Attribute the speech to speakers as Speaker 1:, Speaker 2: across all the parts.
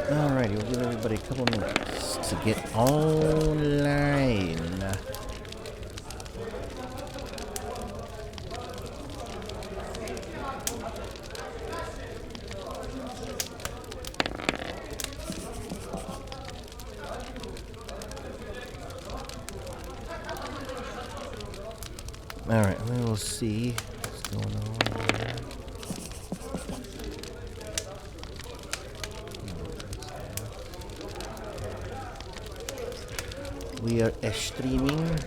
Speaker 1: Alrighty, we'll give everybody a couple minutes to get online. Alright, we will see what's going on here. We are streaming.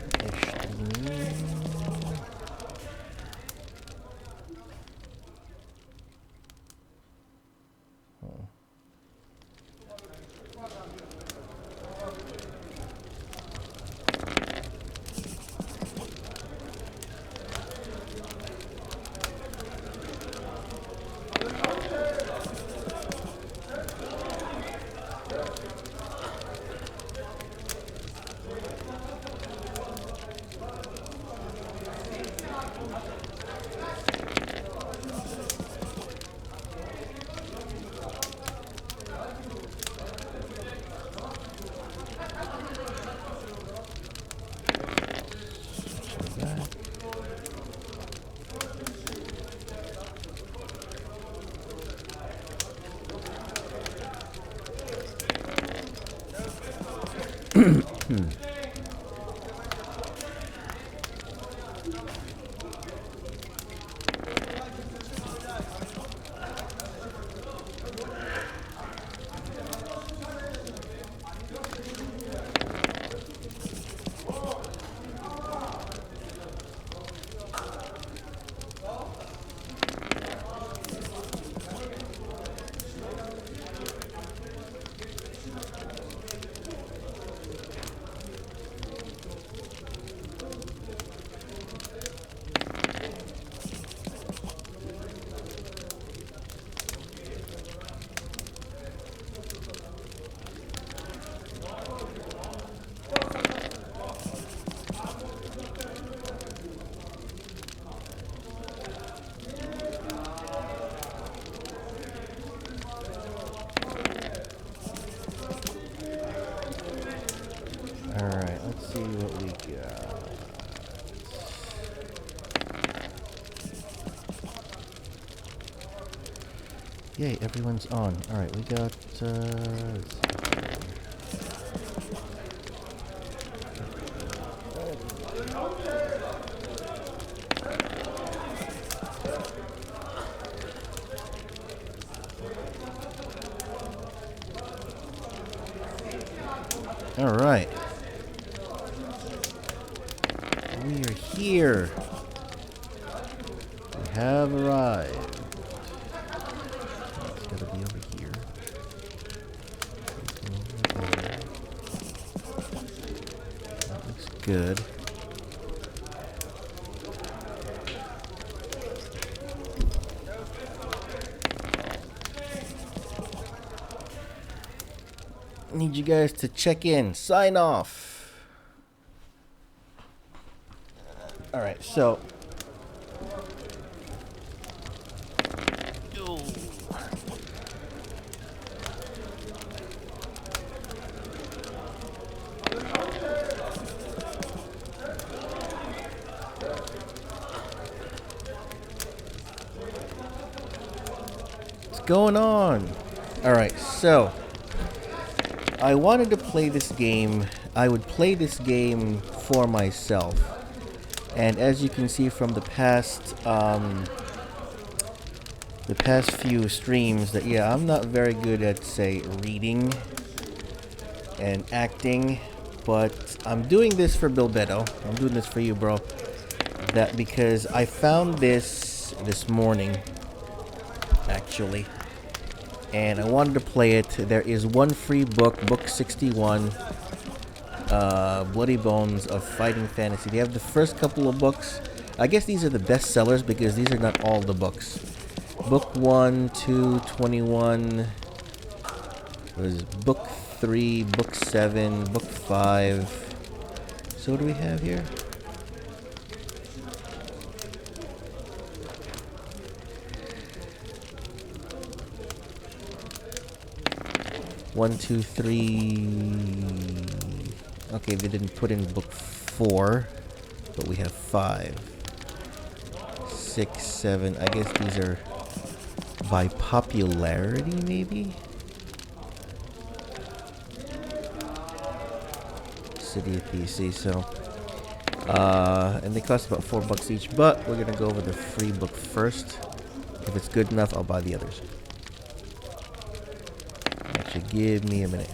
Speaker 1: Alright, let's see what we got. Yay, everyone's on. Alright, we got, alright. We are here. We have arrived. It's gotta be over here. Over there. That looks good. Need you guys to check in, sign off. All right, so what's going on? All right, so I wanted to play this game. I would play this game for myself. And as you can see from the past few streams, that yeah, I'm not very good at, say, reading and acting, but I'm doing this for Bilbeto. I'm doing this for you, bro. That because I found this morning, actually, and I wanted to play it. There is one free book, book 61. Bloody Bones of Fighting Fantasy. They have the first couple of books. I guess these are the best sellers because these are not all the books. Book 1, 2, 21. What is it? Book 3, Book 7, Book 5. So what do we have here? One, two, three. Okay, they didn't put in book 4, but we have 5, 6, 7. I guess these are by popularity, maybe? City of PC, so. And they cost about $4 each, but we're gonna go over the free book first. If it's good enough, I'll buy the others. Actually, give me a minute.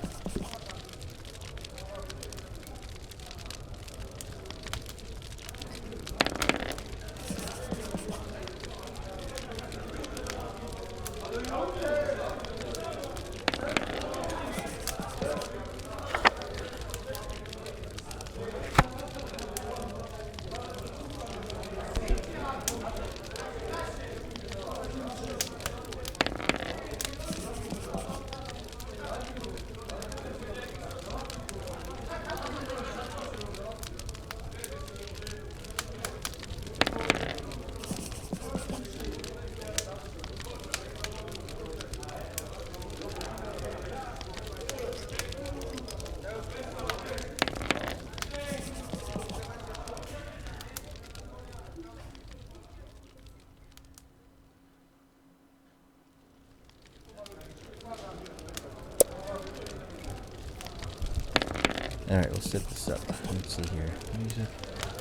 Speaker 1: Alright, we'll set this up. Let's see here. Music.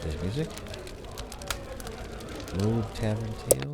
Speaker 1: There's music. Load Tavern Tale.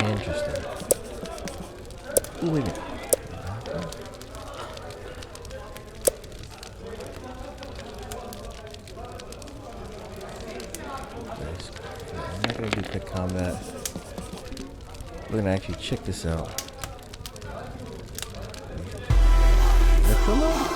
Speaker 1: Interesting. Ooh, wait a minute. We're gonna actually check this out. Retro mode?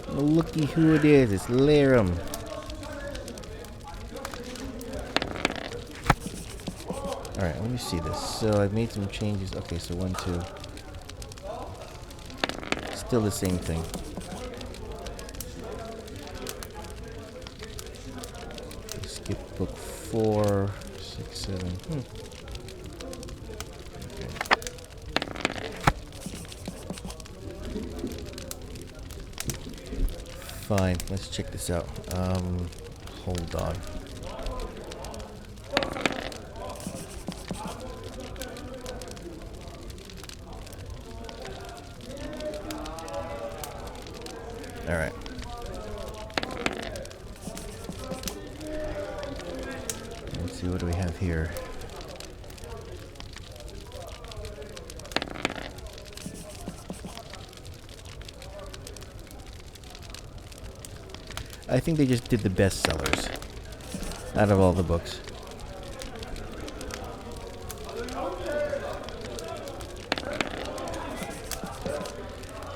Speaker 1: Oh, looky who it is. It's Larum. Alright, let me see this. So I've made some changes. Okay, so 1, 2. Still the same thing. Skip book 4, 6, 7. Fine, let's check this out. Hold on. Alright. Let's see, what do we have here? I think they just did the best sellers out of all the books.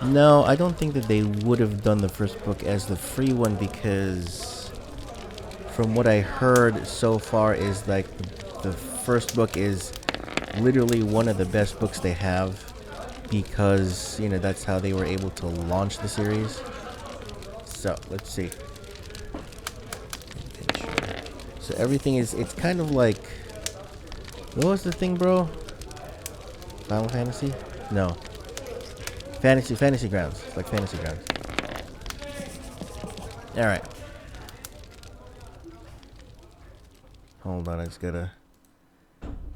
Speaker 1: No, I don't think that they would have done the first book as the free one, because from what I heard so far is like the first book is literally one of the best books they have, because, you know, that's how they were able to launch the series. So, let's see. So everything is, it's kind of like, what was the thing, bro? Final Fantasy? No. Fantasy Grounds. It's like Fantasy Grounds. Alright. Hold on, I just gotta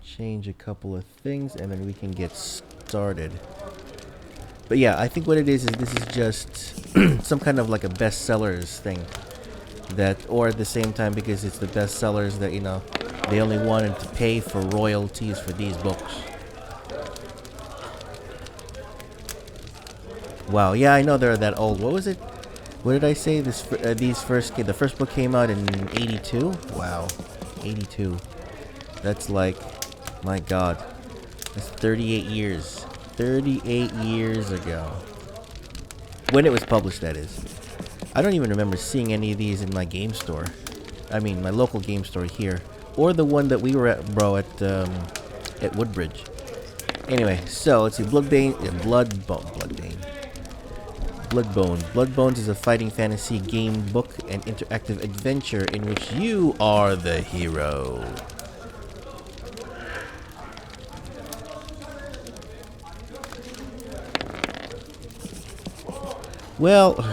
Speaker 1: change a couple of things and then we can get started. But yeah, I think what it is this is just some kind of like a bestsellers thing. That, or at the same time, because it's the bestsellers, that, you know, they only wanted to pay for royalties for these books. Wow, yeah, I know they're that old. What was it? What did I say? The first book came out in 82? Wow, 82. That's like, my god, that's 38 years. 38 years ago. When it was published, that is. I don't even remember seeing any of these in my game store. I mean, my local game store here. Or the one that we were at, bro, at Woodbridge. Anyway, so, let's see. Bloodbones is a fighting fantasy game book and interactive adventure in which you are the hero. Well,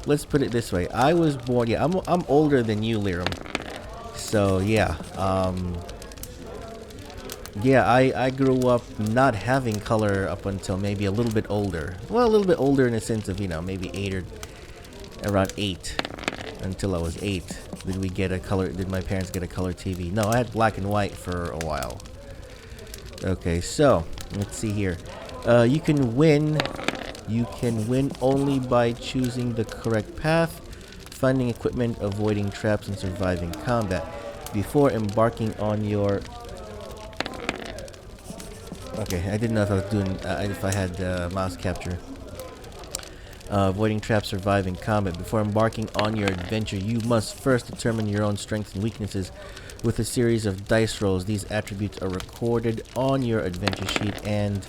Speaker 1: let's put it this way. I was born, yeah, I'm older than you, Lirum. So, yeah, I grew up not having color up until maybe a little bit older. Well, a little bit older in the sense of, you know, maybe around 8. Until I was 8. Did my parents get a color TV? No, I had black and white for a while. Okay, so, let's see here. You can win only by choosing the correct path, finding equipment, avoiding traps, and surviving combat. Before embarking on your... Okay, I didn't know if I was doing... if I had mouse capture. Avoiding traps, surviving combat. Before embarking on your adventure, you must first determine your own strengths and weaknesses with a series of dice rolls. These attributes are recorded on your adventure sheet and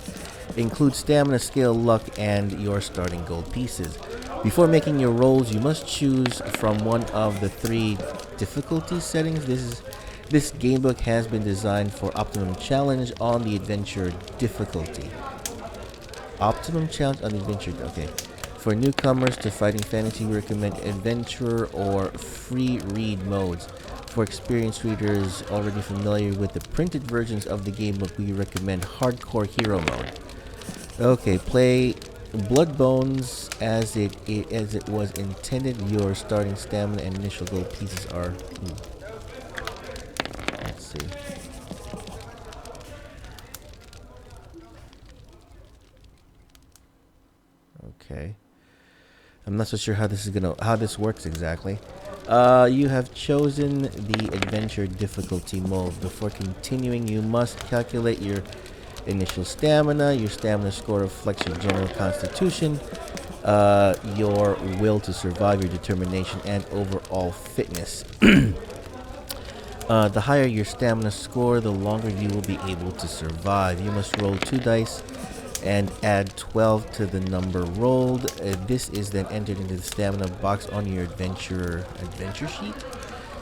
Speaker 1: include stamina, skill, luck, and your starting gold pieces. Before making your rolls, you must choose from one of the 3 difficulty settings. This gamebook has been designed for optimum challenge on the adventure difficulty. Optimum challenge on the adventure, okay. For newcomers to Fighting Fantasy, we recommend adventurer or free read modes. For experienced readers already familiar with the printed versions of the gamebook, we recommend hardcore hero mode. Okay, play Blood bones, as it was intended. Your starting stamina and initial gold pieces are. Let's see. Okay. I'm not so sure how this works exactly. You have chosen the adventure difficulty mode. Before continuing, you must calculate your initial stamina. Your stamina score reflects your general constitution, your will to survive, your determination, and overall fitness. The higher your stamina score, the longer you will be able to survive. You must roll 2 dice and add 12 to the number rolled. This is then entered into the stamina box on your adventure sheet.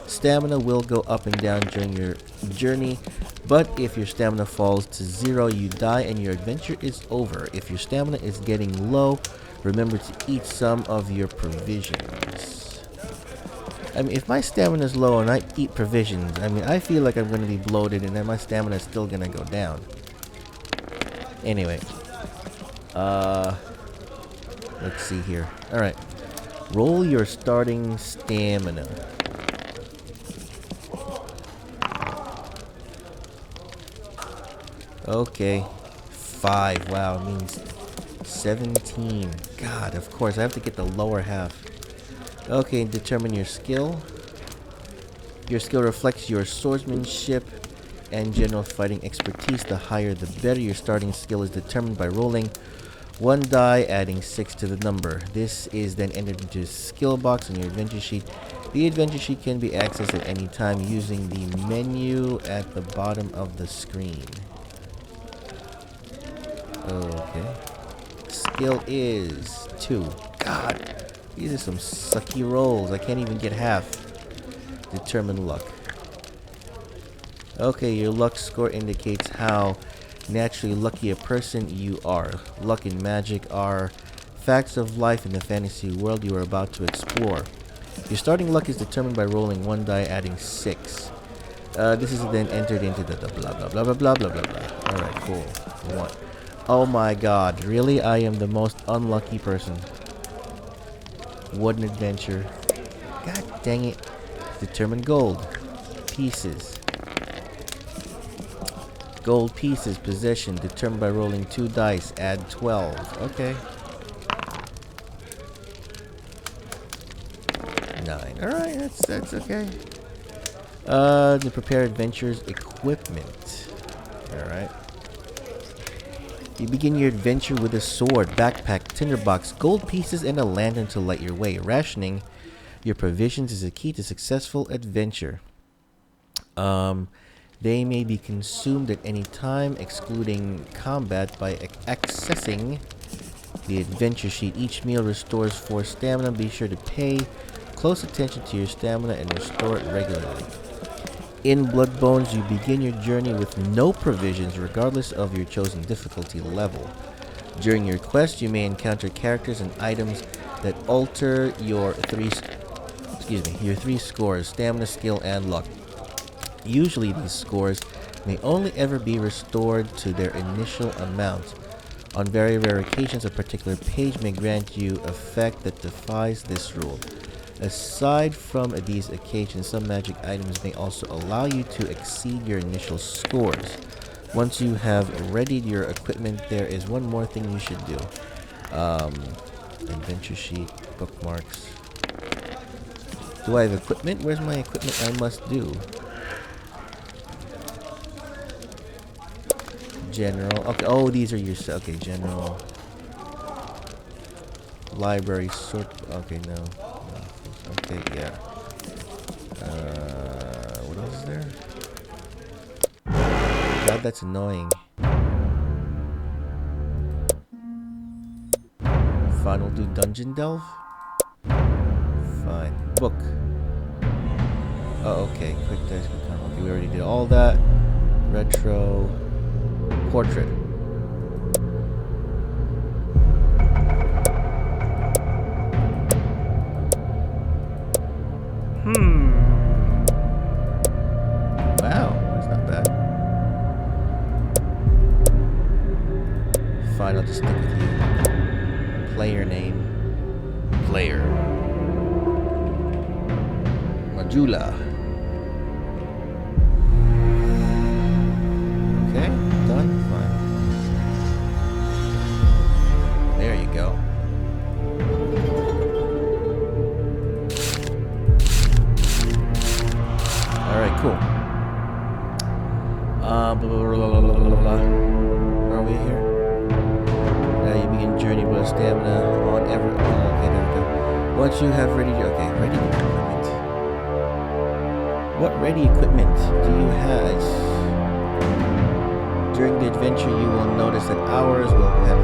Speaker 1: Stamina will go up and down during your journey, but if your stamina falls to 0, you die and your adventure is over. If your stamina is getting low, remember to eat some of your provisions. I mean, if my stamina is low and I eat provisions, I mean, I feel like I'm going to be bloated and then my stamina is still going to go down. Anyway. Let's see here. Alright. Roll your starting stamina. Okay. 5. Wow, it means 17. God, of course, I have to get the lower half. Okay, determine your skill. Your skill reflects your swordsmanship and general fighting expertise. The higher the better. Your starting skill is determined by rolling 1 die, adding 6 to the number. This is then entered into a skill box on your adventure sheet. The adventure sheet can be accessed at any time using the menu at the bottom of the screen. Okay. Skill is 2. God, these are some sucky rolls. I can't even get half. Determine luck. Okay, your luck score indicates how naturally lucky a person you are. Luck and magic are facts of life in the fantasy world you are about to explore. Your starting luck is determined by rolling 1 die, adding 6. This is then entered into the blah blah blah blah blah blah blah blah. Alright, cool. 1. Oh my god, really? I am the most unlucky person. What an adventure. God dang it. Determine gold. Pieces. Gold pieces, possession, determined by rolling 2 dice, add 12. Okay. 9. Alright, that's okay. To prepare adventures equipment. Alright. You begin your adventure with a sword, backpack, tinderbox, gold pieces, and a lantern to light your way. Rationing your provisions is a key to successful adventure. They may be consumed at any time, excluding combat, by accessing the adventure sheet. Each meal restores 4 stamina. Be sure to pay close attention to your stamina and restore it regularly. In Blood Bones, you begin your journey with no provisions, regardless of your chosen difficulty level. During your quest, you may encounter characters and items that alter your 3 scores: stamina, skill, and luck. Usually these scores may only ever be restored to their initial amount. On very rare occasions, a particular page may grant you effect that defies this rule. Aside from these occasions, some magic items may also allow you to exceed your initial scores. Once you have readied your equipment, there is one more thing you should do. Adventure sheet, bookmarks. Do I have equipment? Where's my equipment I must do? General. Okay. Oh, these are your. Okay, general. Library sort. Okay, no. Okay, yeah. What else is there? God, that's annoying. Fine, we'll do dungeon delve. Fine. Book. Oh, okay. Quick dice. Okay, we already did all that. Retro. Portrait. Wow, that's not bad. Fine, I'll just stick with you. player. Mahula. Okay, done. Fine. There you go. Alright, cool. Are we here? You begin journey with stamina on ever. Okay, there we go. Once you have ready equipment. What ready equipment do you have? During the adventure, you will notice that hours will have.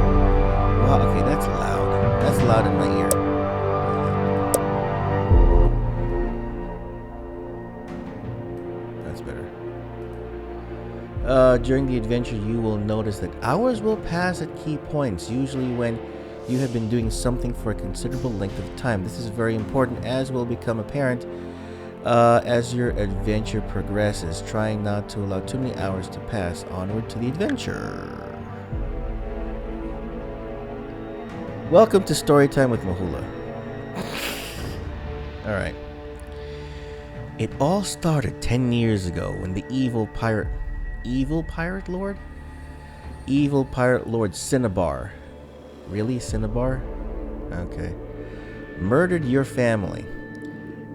Speaker 1: Wow, okay, that's loud. That's loud in my ear. That's better. During the adventure, you will notice that hours will pass at key points, usually when you have been doing something for a considerable length of time. This is very important, as will become apparent as your adventure progresses, trying not to allow too many hours to pass. Onward to the adventure. Welcome to Storytime with Mahula. Alright. It all started 10 years ago when the evil pirate lord Cinnabar. Really, Cinnabar? Okay. Murdered your family.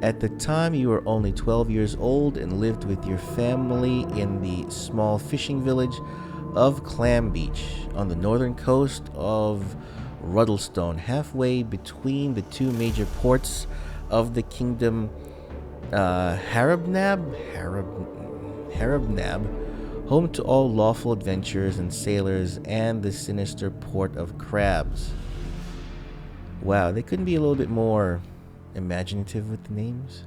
Speaker 1: At the time, you were only 12 years old and lived with your family in the small fishing village of Clam Beach on the northern coast of Ruddlestone, halfway between the two major ports of the kingdom, Harabnab, home to all lawful adventurers and sailors, and the sinister port of Crabs. Wow, they couldn't be a little bit more imaginative with the names.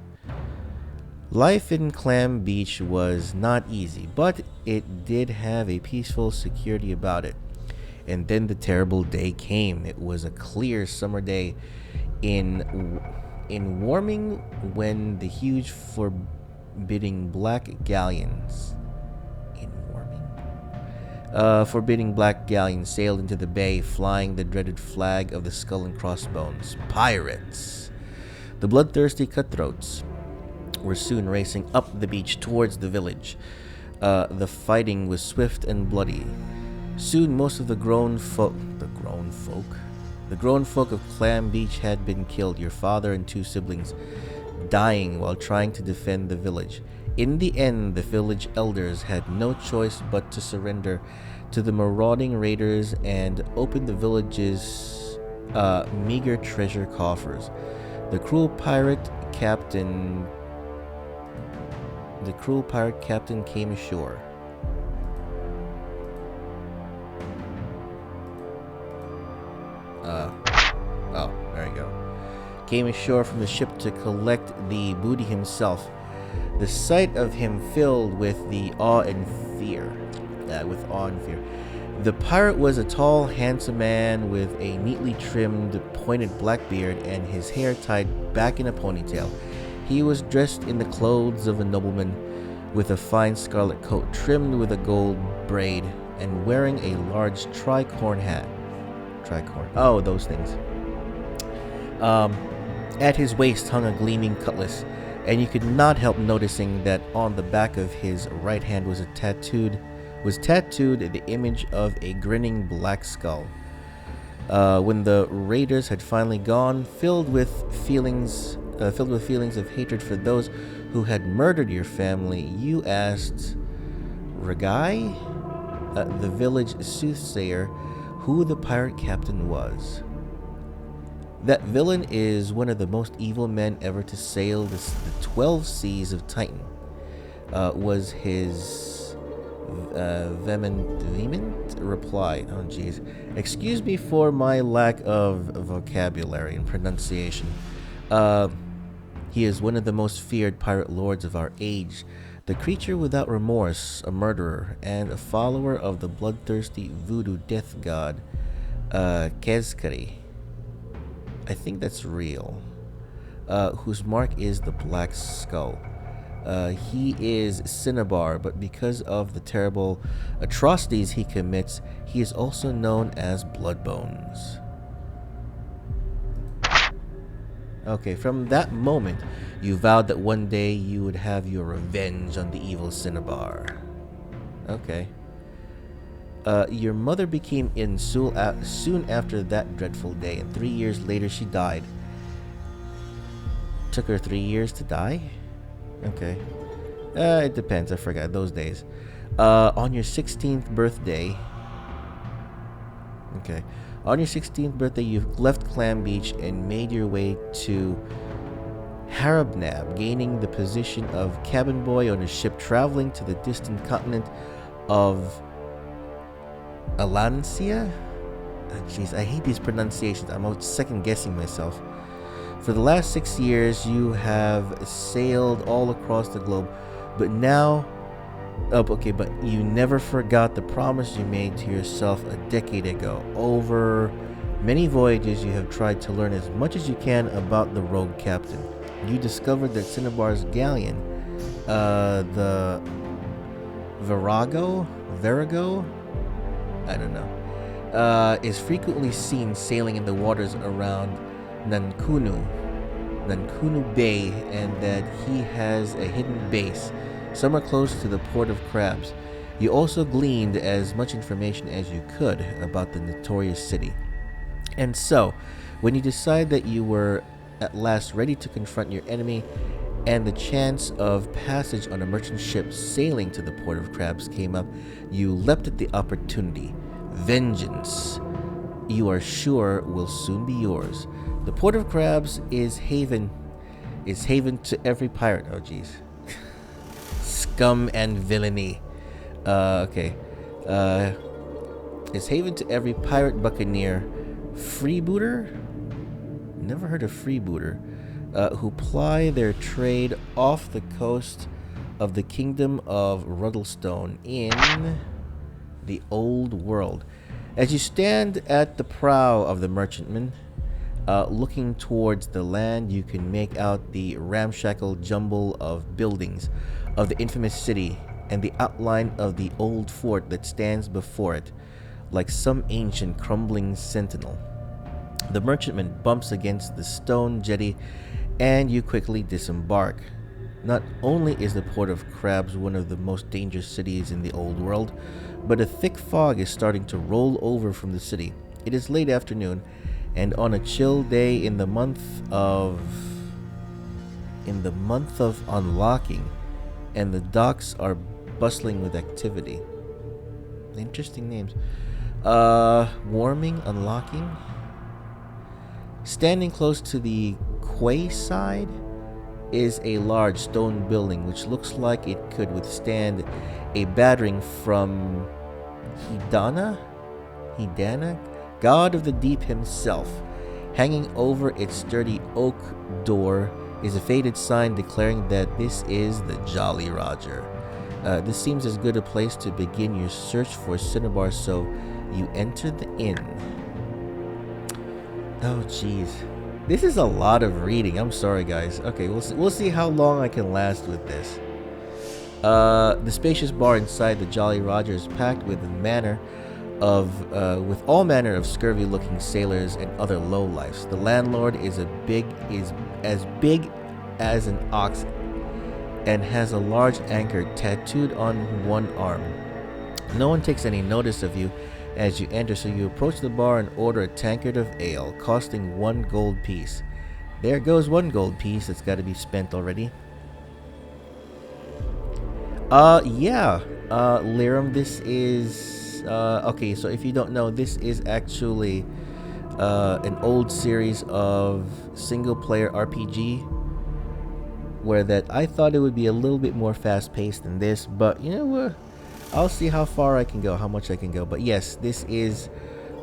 Speaker 1: Life in Clam Beach was not easy, but it did have a peaceful security about it. And then the terrible day came. It was a clear summer day in warming when the huge forbidding black galleons sailed into the bay, flying the dreaded flag of the Skull and Crossbones. Pirates! The bloodthirsty cutthroats were soon racing up the beach towards the village. The fighting was swift and bloody. Soon most of the grown folk of Clam Beach had been killed, your father and two siblings dying while trying to defend the village. In the end, the village elders had no choice but to surrender to the marauding raiders and open the village's meager treasure coffers. The cruel pirate captain came ashore. There you go. Came ashore from the ship to collect the booty himself. The sight of him filled with awe and fear. The pirate was a tall, handsome man with a neatly trimmed, pointed black beard and his hair tied back in a ponytail. He was dressed in the clothes of a nobleman, with a fine scarlet coat trimmed with a gold braid and wearing a large tricorn hat. Oh, those things. At his waist hung a gleaming cutlass, and you could not help noticing that on the back of his right hand was tattooed the image of a grinning black skull. When the raiders had finally gone, filled with feelings of hatred for those who had murdered your family, you asked Ragai, the village soothsayer, who the pirate captain was. That villain is one of the most evil men ever to sail the 12 seas of Titan, was his vehement reply. Oh, jeez. Excuse me for my lack of vocabulary and pronunciation. He is one of the most feared pirate lords of our age, the creature without remorse, a murderer, and a follower of the bloodthirsty voodoo death god, Kezkari. I think that's real. Whose mark is the black skull. He is Cinnabar, but because of the terrible atrocities he commits, he is also known as Bloodbones. Okay, from that moment, you vowed that one day you would have your revenge on the evil Cinnabar. Okay. Your mother became ill soon after that dreadful day, and 3 years later she died. Took her 3 years to die? Okay. It depends, I forgot those days. On your 16th birthday. Okay. On your 16th birthday, you left Clam Beach and made your way to Harabnab, gaining the position of cabin boy on a ship traveling to the distant continent of Alancia? Jeez, I hate these pronunciations. I'm second guessing myself. For the last 6 years, you have sailed all across the globe, but now. Oh, okay, but you never forgot the promise you made to yourself a decade ago. Over many voyages, you have tried to learn as much as you can about the rogue captain. You discovered that Cinnabar's galleon, the Virago, I don't know, is frequently seen sailing in the waters around Nankunu Bay, and that he has a hidden base somewhere close to the port of Crabs. You also gleaned as much information as you could about the notorious city. And so, when you decided that you were at last ready to confront your enemy, and the chance of passage on a merchant ship sailing to the port of Crabs came up, you leapt at the opportunity. Vengeance, you are sure, will soon be yours. The port of Crabs is haven to every pirate. Oh, jeez. Scum and villainy. Okay. Is haven to every pirate, buccaneer, freebooter? Never heard of freebooter. Who ply their trade off the coast of the kingdom of Ruddlestone in the old world. As you stand at the prow of the merchantman, looking towards the land, you can make out the ramshackle jumble of buildings of the infamous city and the outline of the old fort that stands before it, like some ancient crumbling sentinel. The merchantman bumps against the stone jetty, and you quickly disembark. Not only is the port of Crabs one of the most dangerous cities in the old world, but a thick fog is starting to roll over from the city. It is late afternoon, and on a chill day in the month of unlocking, and the docks are bustling with activity. Interesting names. Warming, unlocking. Standing close to the quay side is a large stone building which looks like it could withstand a battering from Hidana, god of the deep himself. Hanging over its sturdy oak door is a faded sign declaring that this is the Jolly Roger. This seems as good a place to begin your search for Cinnabar, so you enter the inn. Oh, jeez. This is a lot of reading. I'm sorry, guys. Okay, we'll see how long I can last with this. The spacious bar inside the Jolly Roger is packed with all manner of scurvy-looking sailors and other lowlifes. The landlord is as big as an ox and has a large anchor tattooed on one arm. No one takes any notice of you as you enter, so you approach the bar and order a tankard of ale, costing 1 gold piece. There goes 1 gold piece that's got to be spent already. Lirum, this is... okay, so if you don't know, this is actually an old series of single-player RPG, where that I thought it would be a little bit more fast-paced than this, but you know, I'll see how far I can go, how much I can go. But yes, this is,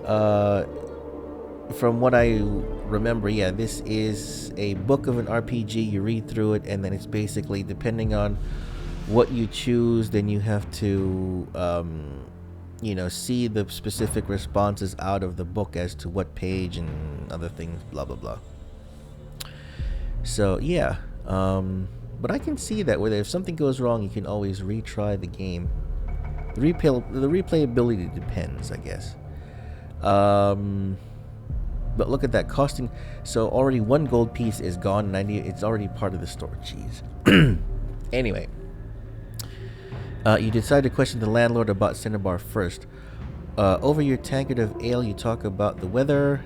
Speaker 1: from what I remember, yeah, this is a book of an RPG. You read through it, and then it's basically, depending on what you choose, then you have to, see the specific responses out of the book as to what page and other things, blah, blah, blah. So, yeah. But I can see that where if something goes wrong, you can always retry the game. The replayability depends, I guess. But look at that, costing. So already one gold piece is gone, and it's already part of the store. Jeez. Anyway, you decide to question the landlord about Cinnabar first. Over your tankard of ale, you talk about the weather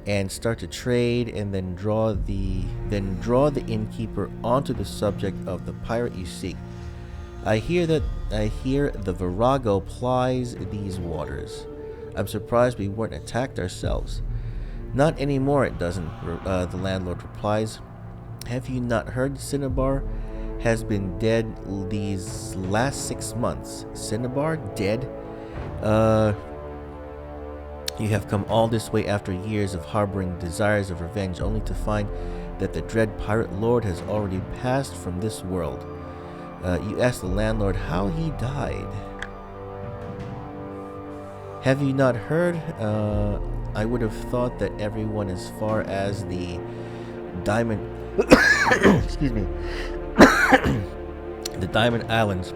Speaker 1: and start to trade, and then draw the innkeeper onto the subject of the pirate you seek. I hear the Virago plies these waters. I'm surprised we weren't attacked ourselves. Not anymore, it doesn't, the landlord replies. Have you not heard Cinnabar has been dead these last 6 months? Cinnabar dead? You have come all this way after years of harboring desires of revenge, only to find that the dread pirate lord has already passed from this world. You ask the landlord how he died. Have you not heard? I would have thought that everyone as far as the Diamond excuse me the Diamond Islands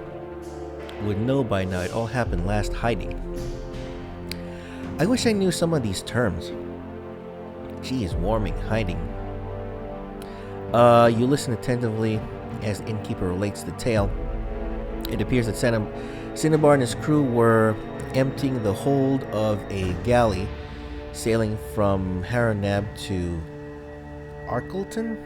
Speaker 1: would know by now. It all happened last hiding. I wish I knew some of these terms. Geez, warming, hiding. You listen attentively as the innkeeper relates the tale. It appears that Cinnabar and his crew were emptying the hold of a galley sailing from Haranab to Arkleton?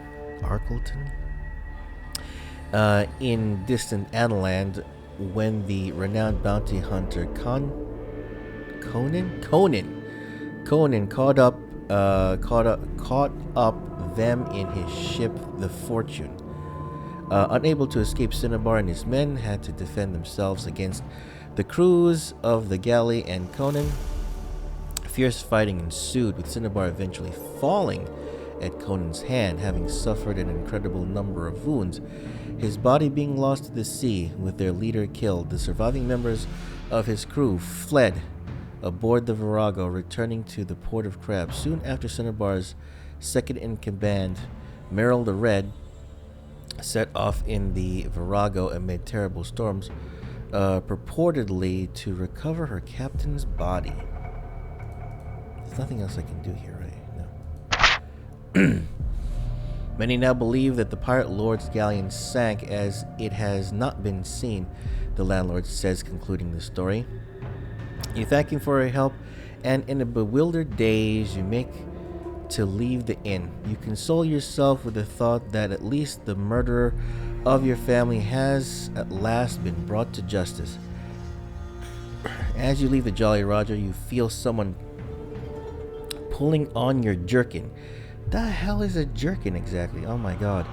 Speaker 1: In distant Analand, when the renowned bounty hunter Conan caught up them in his ship, the Fortune. Unable to escape, Cinnabar and his men had to defend themselves against the crews of the galley and Conan. Fierce fighting ensued, with Cinnabar eventually falling at Conan's hand, having suffered an incredible number of wounds. His body being lost to the sea, with their leader killed. The surviving members of his crew fled aboard the Virago, returning to the port of Crab. Soon after, Cinnabar's second-in-command, Merrill the Red, set off in the Virago amid terrible storms, purportedly to recover her captain's body. There's nothing else I can do here, right? No. Many now believe that the pirate lord's galleon sank, as it has not been seen, the landlord says, concluding the story. You thank him for your help, and in a bewildered daze, you make to leave the inn. You console yourself with the thought that at least the murderer of your family has at last been brought to justice. As you leave the Jolly Roger, you feel someone pulling on your jerkin. The hell is a jerkin exactly? Oh my god.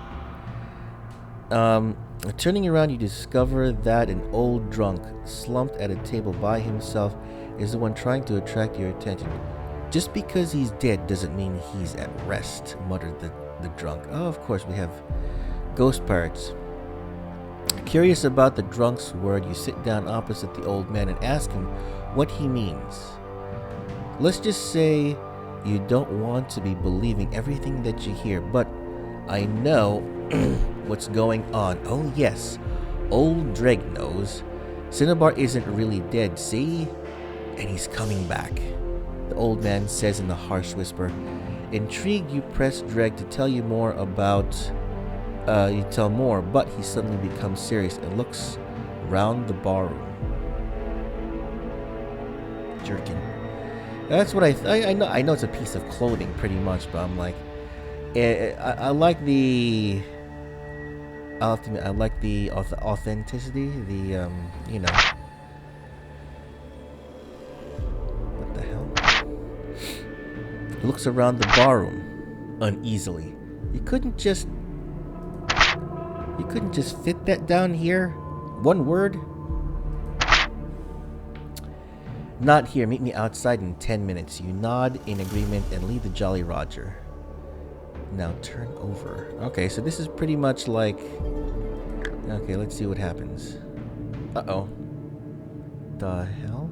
Speaker 1: Turning around, you discover that an old drunk, slumped at a table by himself, is the one trying to attract your attention. Just because he's dead doesn't mean he's at rest, muttered the drunk. Oh, of course, we have ghost pirates. Curious about the drunk's word, you sit down opposite the old man and ask him what he means. Let's just say you don't want to be believing everything that you hear, but I know what's going on. Oh yes, old Dreg knows. Cinnabar isn't really dead, see? And he's coming back, the old man says in a harsh whisper. Intrigued, you press Dreg to tell you more about... you tell more, but he suddenly becomes serious and looks round the barroom. Jerkin. That's what I know. I know it's a piece of clothing, pretty much, but I'm like, I like the. I like the authenticity. The you know. What the hell? He looks around the barroom uneasily. You couldn't just fit that down here? One word? Not here. Meet me outside in 10 minutes. You nod in agreement and leave the Jolly Roger. Now turn over. Okay, so this is pretty much like... Okay, let's see what happens. Uh-oh. The hell?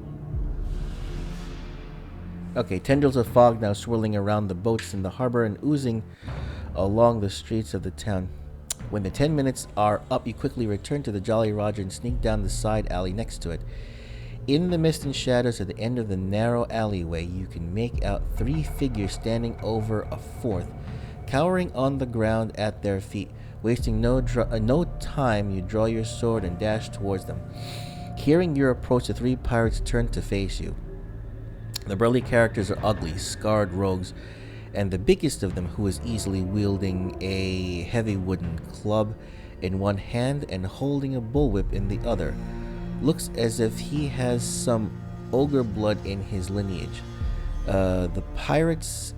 Speaker 1: Okay, tendrils of fog now swirling around the boats in the harbor and oozing along the streets of the town. When the 10 minutes are up, you quickly return to the Jolly Roger and sneak down the side alley next to it. In the mist and shadows at the end of the narrow alleyway, you can make out three figures standing over a fourth, cowering on the ground at their feet. Wasting no time, you draw your sword and dash towards them. Hearing your approach, the three pirates turn to face you. The burly characters are ugly, scarred rogues, and the biggest of them, who is easily wielding a heavy wooden club in one hand and holding a bullwhip in the other, looks as if he has some ogre blood in his lineage. At the pirate's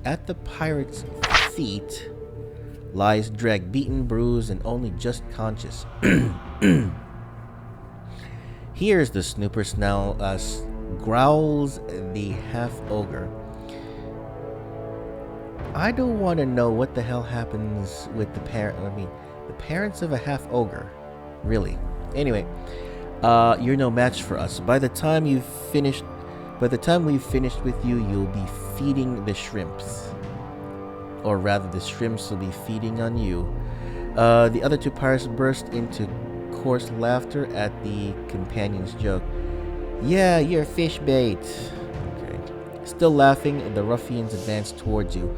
Speaker 1: feet lies Dreg, beaten, bruised, and only just conscious. Here's the snooper now, growls the half-ogre. I don't want to know what the hell happens with the parents of a half-ogre. Really. Anyway, you're no match for us. By the time we've finished with you, you'll be feeding the shrimps. Or rather, the shrimps will be feeding on you. The other two pirates burst into coarse laughter at the companion's joke. Yeah, you're fish bait. Okay. Still laughing, the ruffians advance towards you.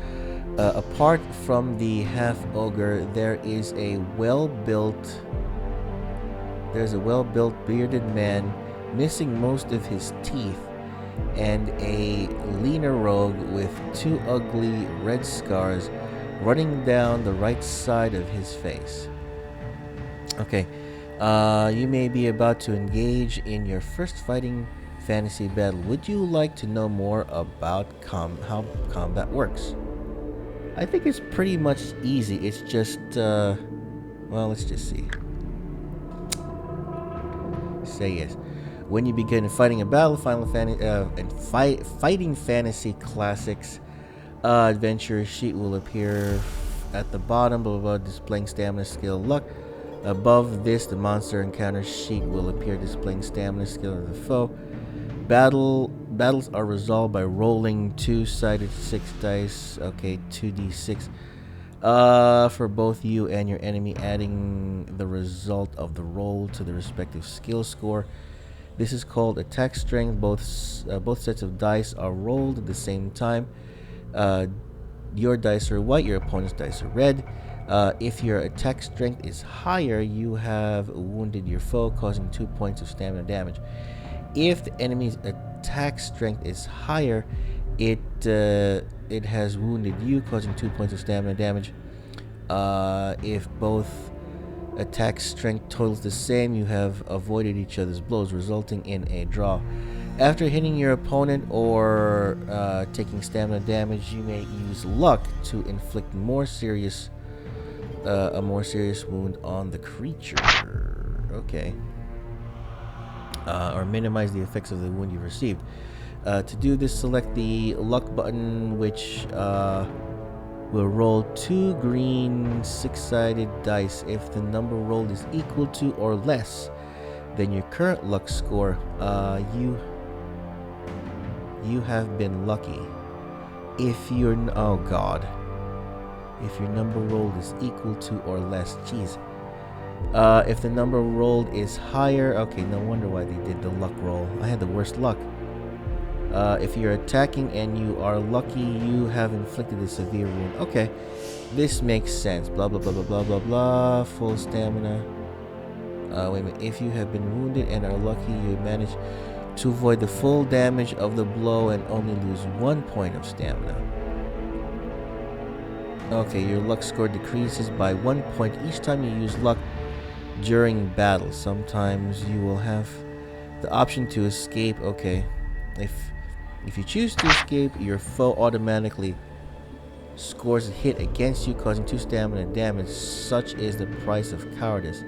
Speaker 1: Apart from the half-ogre, there's a well-built bearded man missing most of his teeth, and a leaner rogue with two ugly red scars running down the right side of his face. Okay, you may be about to engage in your first fighting fantasy battle. Would you like to know more about how combat works? I think it's pretty much easy. It's just, well, let's just see. Say yes. When you begin fighting a battle, Fighting Fantasy Classics adventure sheet will appear at the bottom, blah, blah, blah, displaying stamina, skill, luck. Above this, the monster encounter sheet will appear, displaying stamina, skill of the foe. Battles are resolved by rolling two-sided 6 dice. Okay, 2d6. For both you and your enemy, adding the result of the roll to the respective skill score. This is called attack strength. Both sets of dice are rolled at the same time. Your dice are white, your opponent's dice are red. If your attack strength is higher, you have wounded your foe, causing 2 points of stamina damage. If the enemy's attack strength is higher, it has wounded you, causing 2 points of stamina damage. If both attack strength totals the same, you have avoided each other's blows, resulting in a draw. After hitting your opponent or taking stamina damage, you may use luck to inflict a more serious wound on the creature. Okay. Or minimize the effects of the wound you received. To do this, select the luck button, which will roll 2 green 6-sided dice. If the number rolled is equal to or less than your current luck score, you have been lucky. If your number rolled is equal to or less, jeez. If the number rolled is higher, okay, no wonder why they did the luck roll. I had the worst luck. If you're attacking and you are lucky, you have inflicted a severe wound. Okay, this makes sense. Blah, blah, blah, blah, blah, blah, blah. Full stamina. Wait a minute. If you have been wounded and are lucky, you manage to avoid the full damage of the blow and only lose 1 point of stamina. Okay, your luck score decreases by 1 point each time you use luck during battle. Sometimes you will have the option to escape. Okay, if you choose to escape, your foe automatically scores a hit against you, causing 2 stamina damage. Such is the price of cowardice.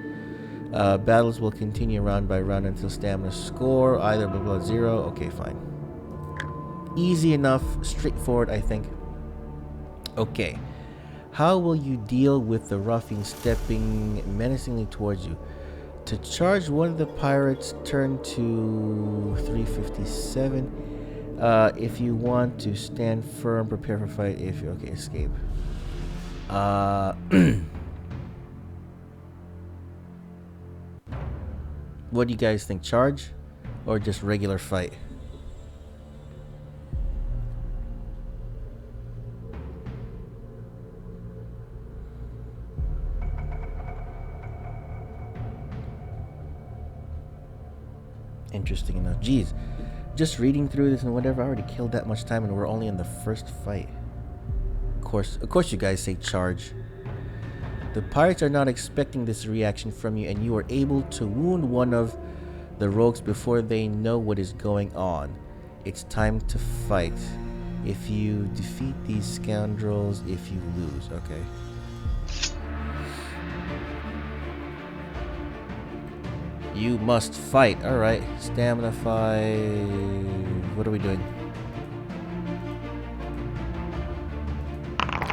Speaker 1: Battles will continue round by round until stamina score either blah blah 0. Okay, fine. Easy enough, straightforward, I think. Okay. How will you deal with the ruffian stepping menacingly towards you? To charge one of the pirates, turn to 357. If you want to stand firm, prepare for fight. If you okay, escape. What do you guys think? Charge or just regular fight? Interesting enough. Jeez, just reading through this and whatever, I already killed that much time and we're only in the first fight. Of course you guys say charge. The pirates are not expecting this reaction from you, and you are able to wound one of the rogues before they know what is going on. It's time to fight. If you defeat these scoundrels, if you lose. Okay. You must fight. Alright. Stamina 5. What are we doing?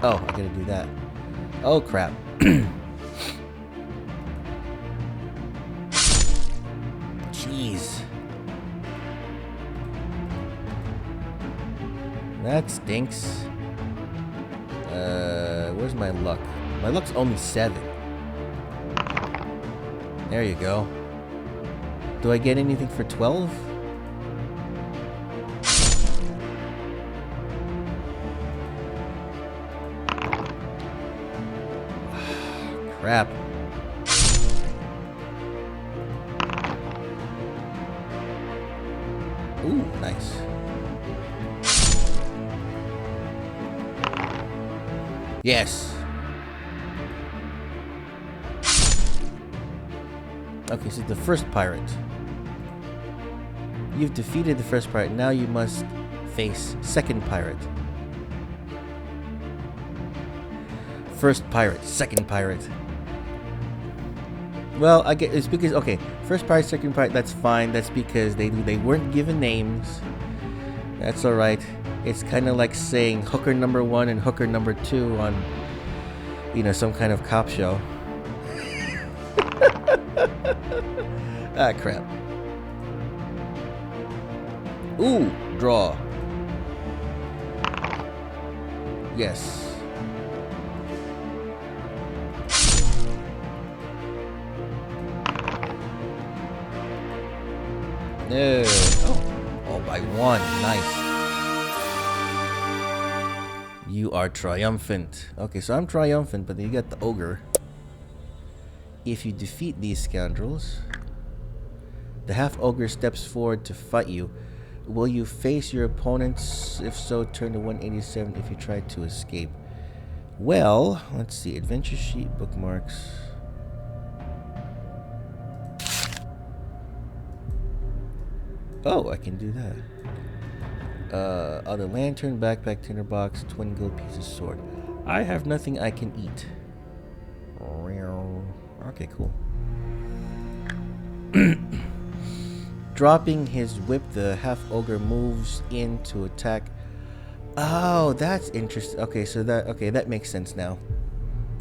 Speaker 1: Oh, I gotta do that. Oh, crap. Jeez. That stinks. Where's my luck? My luck's only 7. There you go. Do I get anything for 12? Crap. Ooh, nice. Yes. Okay, so the first pirate. You've defeated the first pirate. Now you must face second pirate. First pirate, second pirate. Well, I get it's because okay, first pirate, second pirate. That's fine. That's because they weren't given names. That's all right. It's kind of like saying hooker number 1 and hooker number 2 on, you know, some kind of cop show. Ah, crap. Ooh, draw. Yes. No. Oh, by 1. Nice. You are triumphant. Okay, so I'm triumphant, but then you got the ogre. If you defeat these scoundrels, the half-ogre steps forward to fight you. Will you face your opponents? If so, turn to 187 if you try to escape. Well, let's see. Adventure sheet, bookmarks. Oh, I can do that. Other lantern, backpack, tinderbox, 20 gold pieces, sword. I have nothing I can eat. Okay, cool. Dropping his whip, the half-ogre moves in to attack. Oh, that's interesting. Okay, so that makes sense now.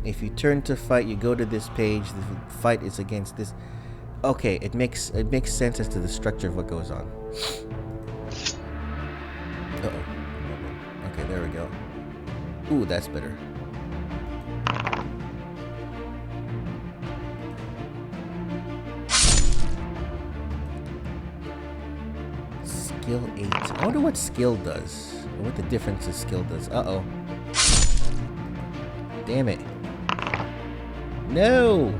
Speaker 1: If you turn to fight, you go to this page. The fight is against this. Okay, it makes sense as to the structure of what goes on. Uh-oh. Okay, there we go. Ooh, that's better. Skill 8. I wonder what skill does. Or what the difference of skill does. Uh-oh. Damn it. No!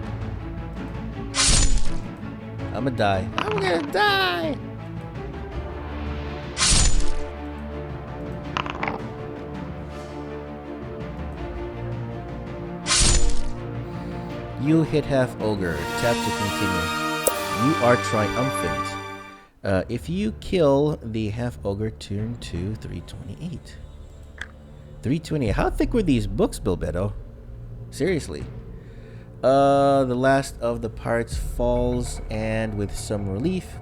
Speaker 1: I'm gonna die. I'm gonna die! You hit half ogre. Tap to continue. You are triumphant. If you kill the half ogre, turn to 328. 328. How thick were these books, Bilbeto? Seriously. The last of the pirates falls, and with some relief,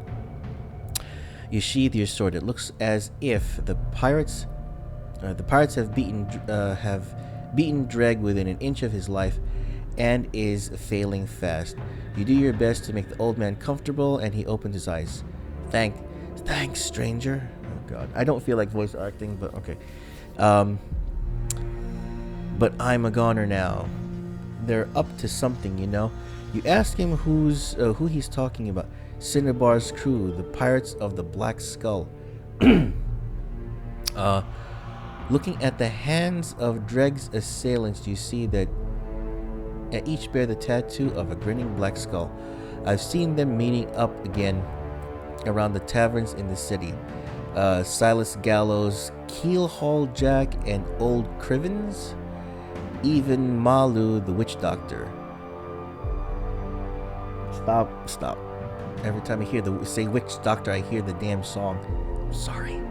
Speaker 1: you sheath your sword. It looks as if the pirates have beaten Dreg within an inch of his life, and is failing fast. You do your best to make the old man comfortable, and he opens his eyes. Thanks, stranger. Oh God, I don't feel like voice acting, but okay. But I'm a goner now. They're up to something, you know. You ask him who he's talking about. Cinnabar's crew, the Pirates of the Black Skull. uh, Looking at the hands of Dreg's assailants, you see that each bear the tattoo of a grinning black skull. I've seen them meeting up again around the taverns in the city. Silas Gallows, Keelhaul Jack, and Old Crivens, even Malu the Witch Doctor. Stop. Every time I hear say Witch Doctor, I hear the damn song. Sorry.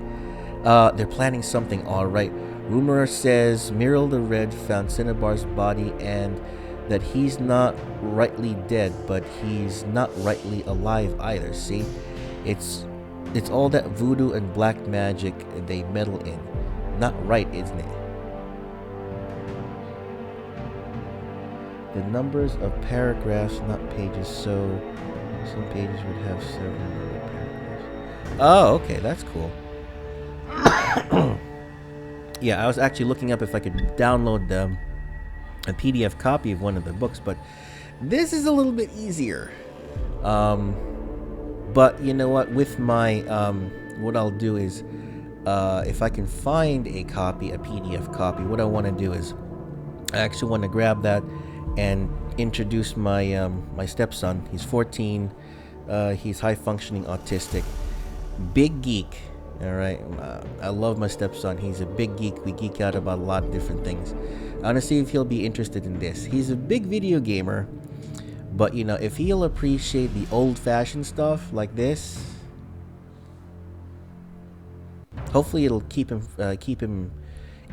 Speaker 1: They're planning something, alright. Rumor says Muriel the Red found Cinnabar's body and that he's not rightly dead, but he's not rightly alive either, see? It's all that voodoo and black magic they meddle in. Not right, isn't it? The numbers of paragraphs, not pages, so some pages would have several number of paragraphs. Oh, okay, that's cool. Yeah, I was actually looking up if I could download a PDF copy of one of the books, but this is a little bit easier. But you know what? With my what I'll do is, if I can find a PDF copy, what I want to do is, I actually want to grab that and introduce my my stepson. He's 14. He's high functioning autistic, big geek. All right, I love my stepson. He's a big geek. We geek out about a lot of different things. I want to see if he'll be interested in this. He's a big video gamer, but you know, if he'll appreciate the old-fashioned stuff like this, hopefully it'll keep him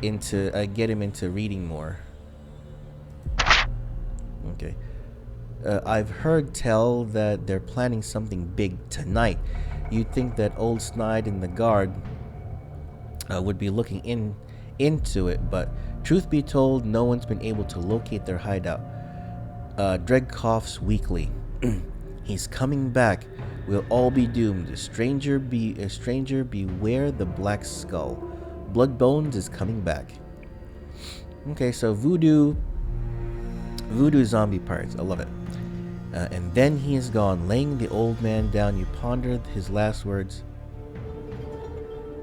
Speaker 1: into get him into reading more. Okay. I've heard tell that they're planning something big tonight. You'd think that old Snide and the guard would be looking into it, but truth be told, no one's been able to locate their hideout. Dreg coughs weakly. He's coming back. We'll all be doomed. A stranger beware the Black Skull. Bloodbones is coming back. Okay, so voodoo zombie pirates. I love it. And then he is gone, laying the old man down. You pondered his last words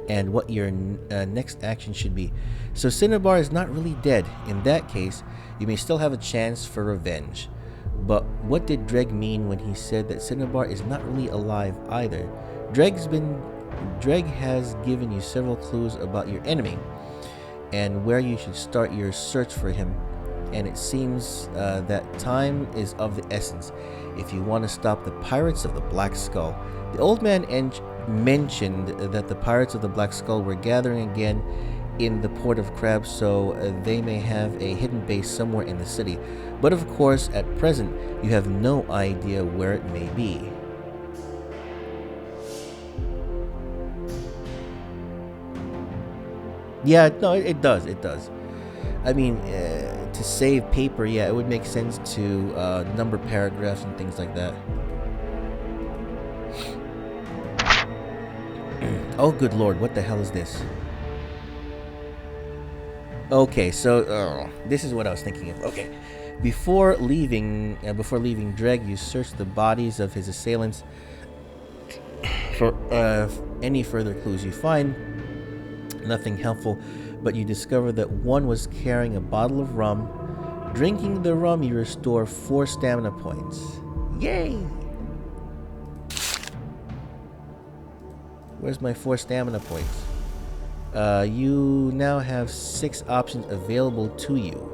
Speaker 1: and what your next action should be. So Cinnabar is not really dead. In that case, you may still have a chance for revenge. But what did Dreg mean when he said that Cinnabar is not really alive either? Dreg has given you several clues about your enemy and where you should start your search for him. And it seems that time is of the essence if you want to stop the Pirates of the Black Skull. The old man mentioned that the Pirates of the Black Skull were gathering again in the Port of Crabs, so they may have a hidden base somewhere in the city. But of course, at present, you have no idea where it may be. Yeah, no, it does. I mean, to save paper, yeah, it would make sense to number paragraphs and things like that. Oh, good lord, what the hell is this? Okay, so this is what I was thinking of. Okay, before leaving Dreg, you search the bodies of his assailants for any further clues. You find nothing helpful, but you discover that one was carrying a bottle of rum. Drinking the rum, you restore 4 stamina points. Yay! Where's my 4 stamina points? You now have 6 options available to you.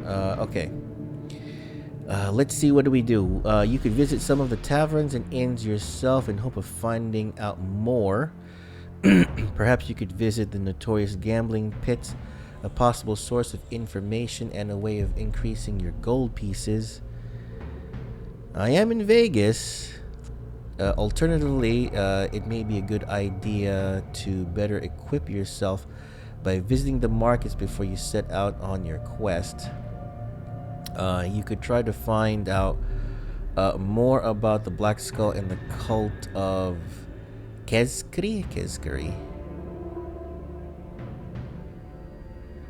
Speaker 1: Okay. Let's see, what do we do? You could visit some of the taverns and inns yourself in hope of finding out more. Perhaps you could visit the notorious gambling pits, a possible source of information and a way of increasing your gold pieces. I am in Vegas. Alternatively, it may be a good idea to better equip yourself by visiting the markets before you set out on your quest. You could try to find out more about the Black Skull and the cult of Kezkri.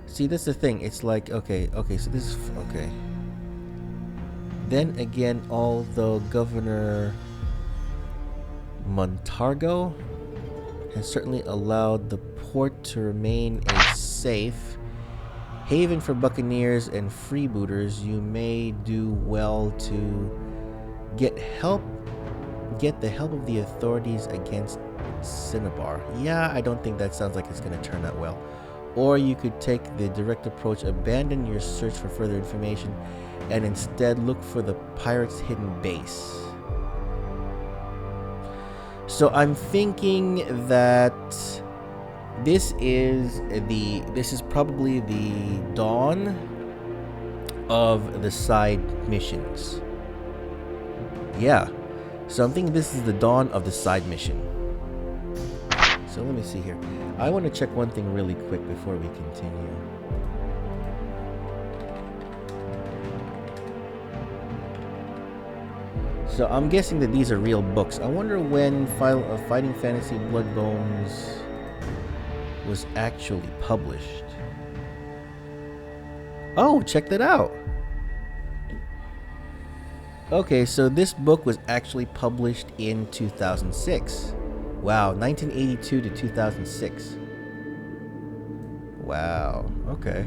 Speaker 1: See, that's the thing. It's like, okay, so this is, okay. Then again, although Governor Montargo has certainly allowed the port to remain a safe haven for buccaneers and freebooters, you may do well to get the help of the authorities against Cinnabar. Yeah, I don't think that sounds like it's going to turn out well. Or you could take the direct approach, abandon your search for further information, and instead look for the pirates' hidden base. So I'm thinking that this is probably the dawn of the side missions. Yeah. So I'm thinking this is the dawn of the side mission. So let me see here. I want to check one thing really quick before we continue. So I'm guessing that these are real books. I wonder when Fighting Fantasy Blood Bones was actually published. Oh, check that out. Okay, so this book was actually published in 2006. Wow, 1982 to 2006. Wow, okay.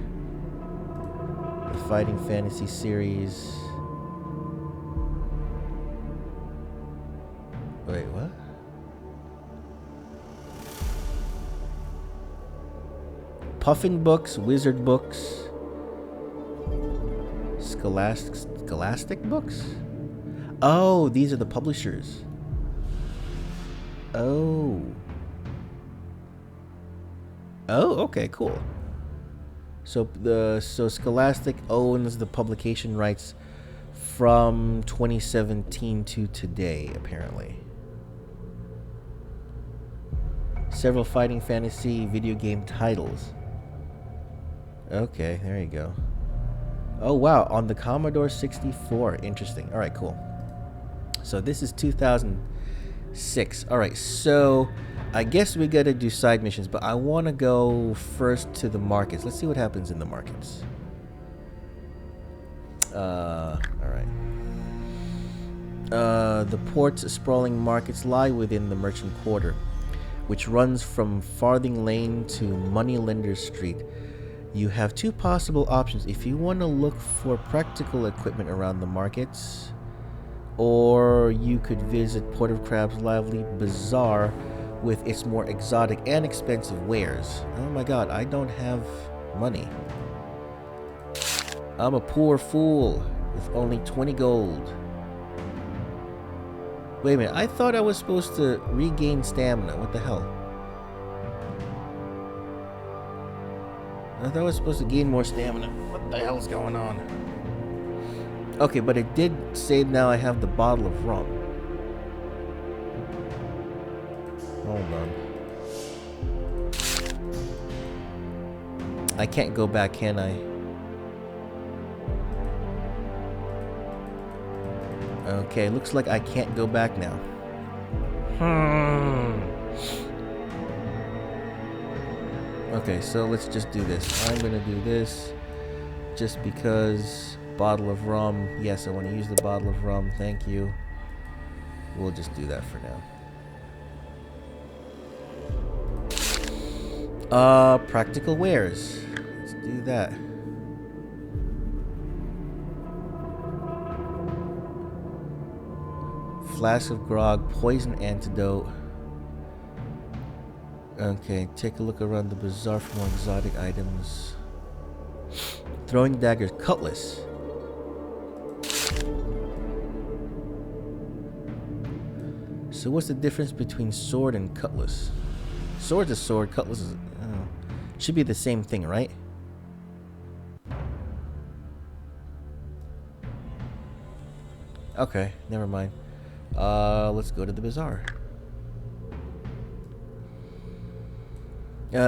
Speaker 1: The Fighting Fantasy series. Wait, what? Puffin Books, Wizard Books, Scholastic Books? Oh, these are the publishers. Oh. Oh, okay, cool. So Scholastic owns the publication rights from 2017 to today, apparently. Several Fighting Fantasy video game titles. Okay, there you go. Oh, wow, on the Commodore 64. Interesting. All right, cool. So this is 2006. All right, so I guess we got to do side missions, but I want to go first to the markets. Let's see what happens in the markets. All right. The port's sprawling markets lie within the merchant quarter, which runs from Farthing Lane to Moneylender Street. You have two possible options if you want to look for practical equipment around the markets, or you could visit Port of Crab's lively bazaar with its more exotic and expensive wares. Oh my god, I don't have money. I'm a poor fool with only 20 gold. Wait a minute, I thought I was supposed to regain stamina. What the hell? I thought I was supposed to gain more stamina. What the hell is going on? Okay, but it did say now I have the bottle of rum. Hold on. I can't go back, can I? Okay, looks like I can't go back now. Okay, so let's just do this. I'm gonna do this just because. Bottle of rum. Yes, I want to use the bottle of rum. Thank you. We'll just do that for now. Practical wares. Let's do that. Flask of grog, poison antidote. Okay, take a look around the bazaar for more exotic items. Throwing daggers, cutlass. So what's the difference between sword and cutlass? Sword's a sword, cutlass is... should be the same thing, right? Okay, never mind. Let's go to the bazaar.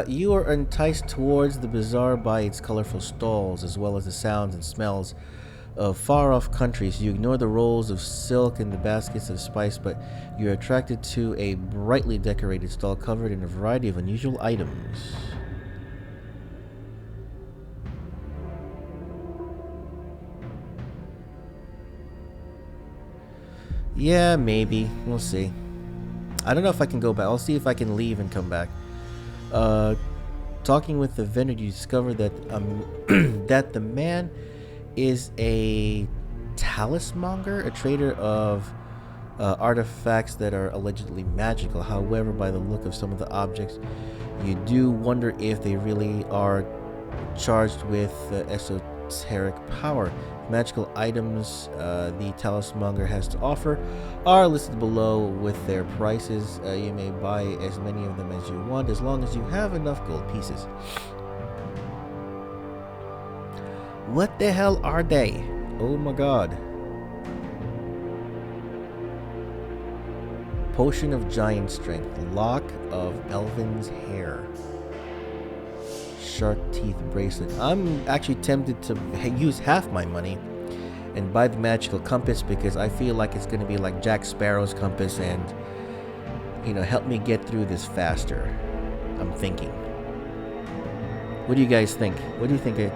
Speaker 1: You are enticed towards the bazaar by its colorful stalls, as well as the sounds and smells of far-off countries. You ignore the rolls of silk and the baskets of spice, but you're attracted to a brightly decorated stall covered in a variety of unusual items. Yeah, maybe. We'll see. I don't know if I can go back. I'll see if I can leave and come back. Uh, Talking with the vendor, you discover that that the man is a talismonger, a trader of artifacts that are allegedly magical. However, by the look of some of the objects, you do wonder if they really are charged with esoteric power. Magical items the talismonger has to offer are listed below with their prices. You may buy as many of them as you want as long as you have enough gold pieces. What the hell are they? Oh my god. Potion of giant strength. Lock of elven's hair. Shark teeth bracelet. I'm actually tempted to use half my money and buy the magical compass because I feel like it's going to be like Jack Sparrow's compass and, you know, help me get through this faster. I'm thinking. What do you guys think? What do you think?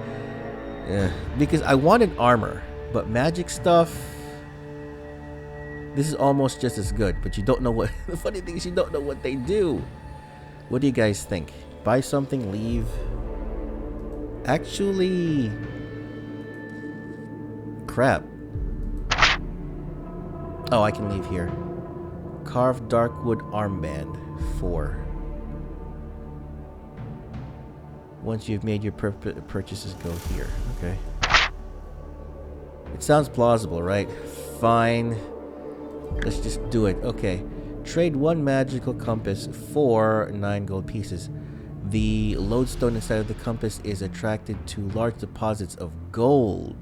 Speaker 1: Because I wanted armor, but magic stuff, this is almost just as good, but you don't know what, the funny thing is you don't know what they do. What do you guys think? Buy something, leave. Actually, crap. Oh, I can leave here. Carved darkwood armband, 4. Once you've made your purchases, go here. Okay. It sounds plausible, right? Fine. Let's just do it. Okay. Trade 1 magical compass for 9 gold pieces. The lodestone inside of the compass is attracted to large deposits of gold.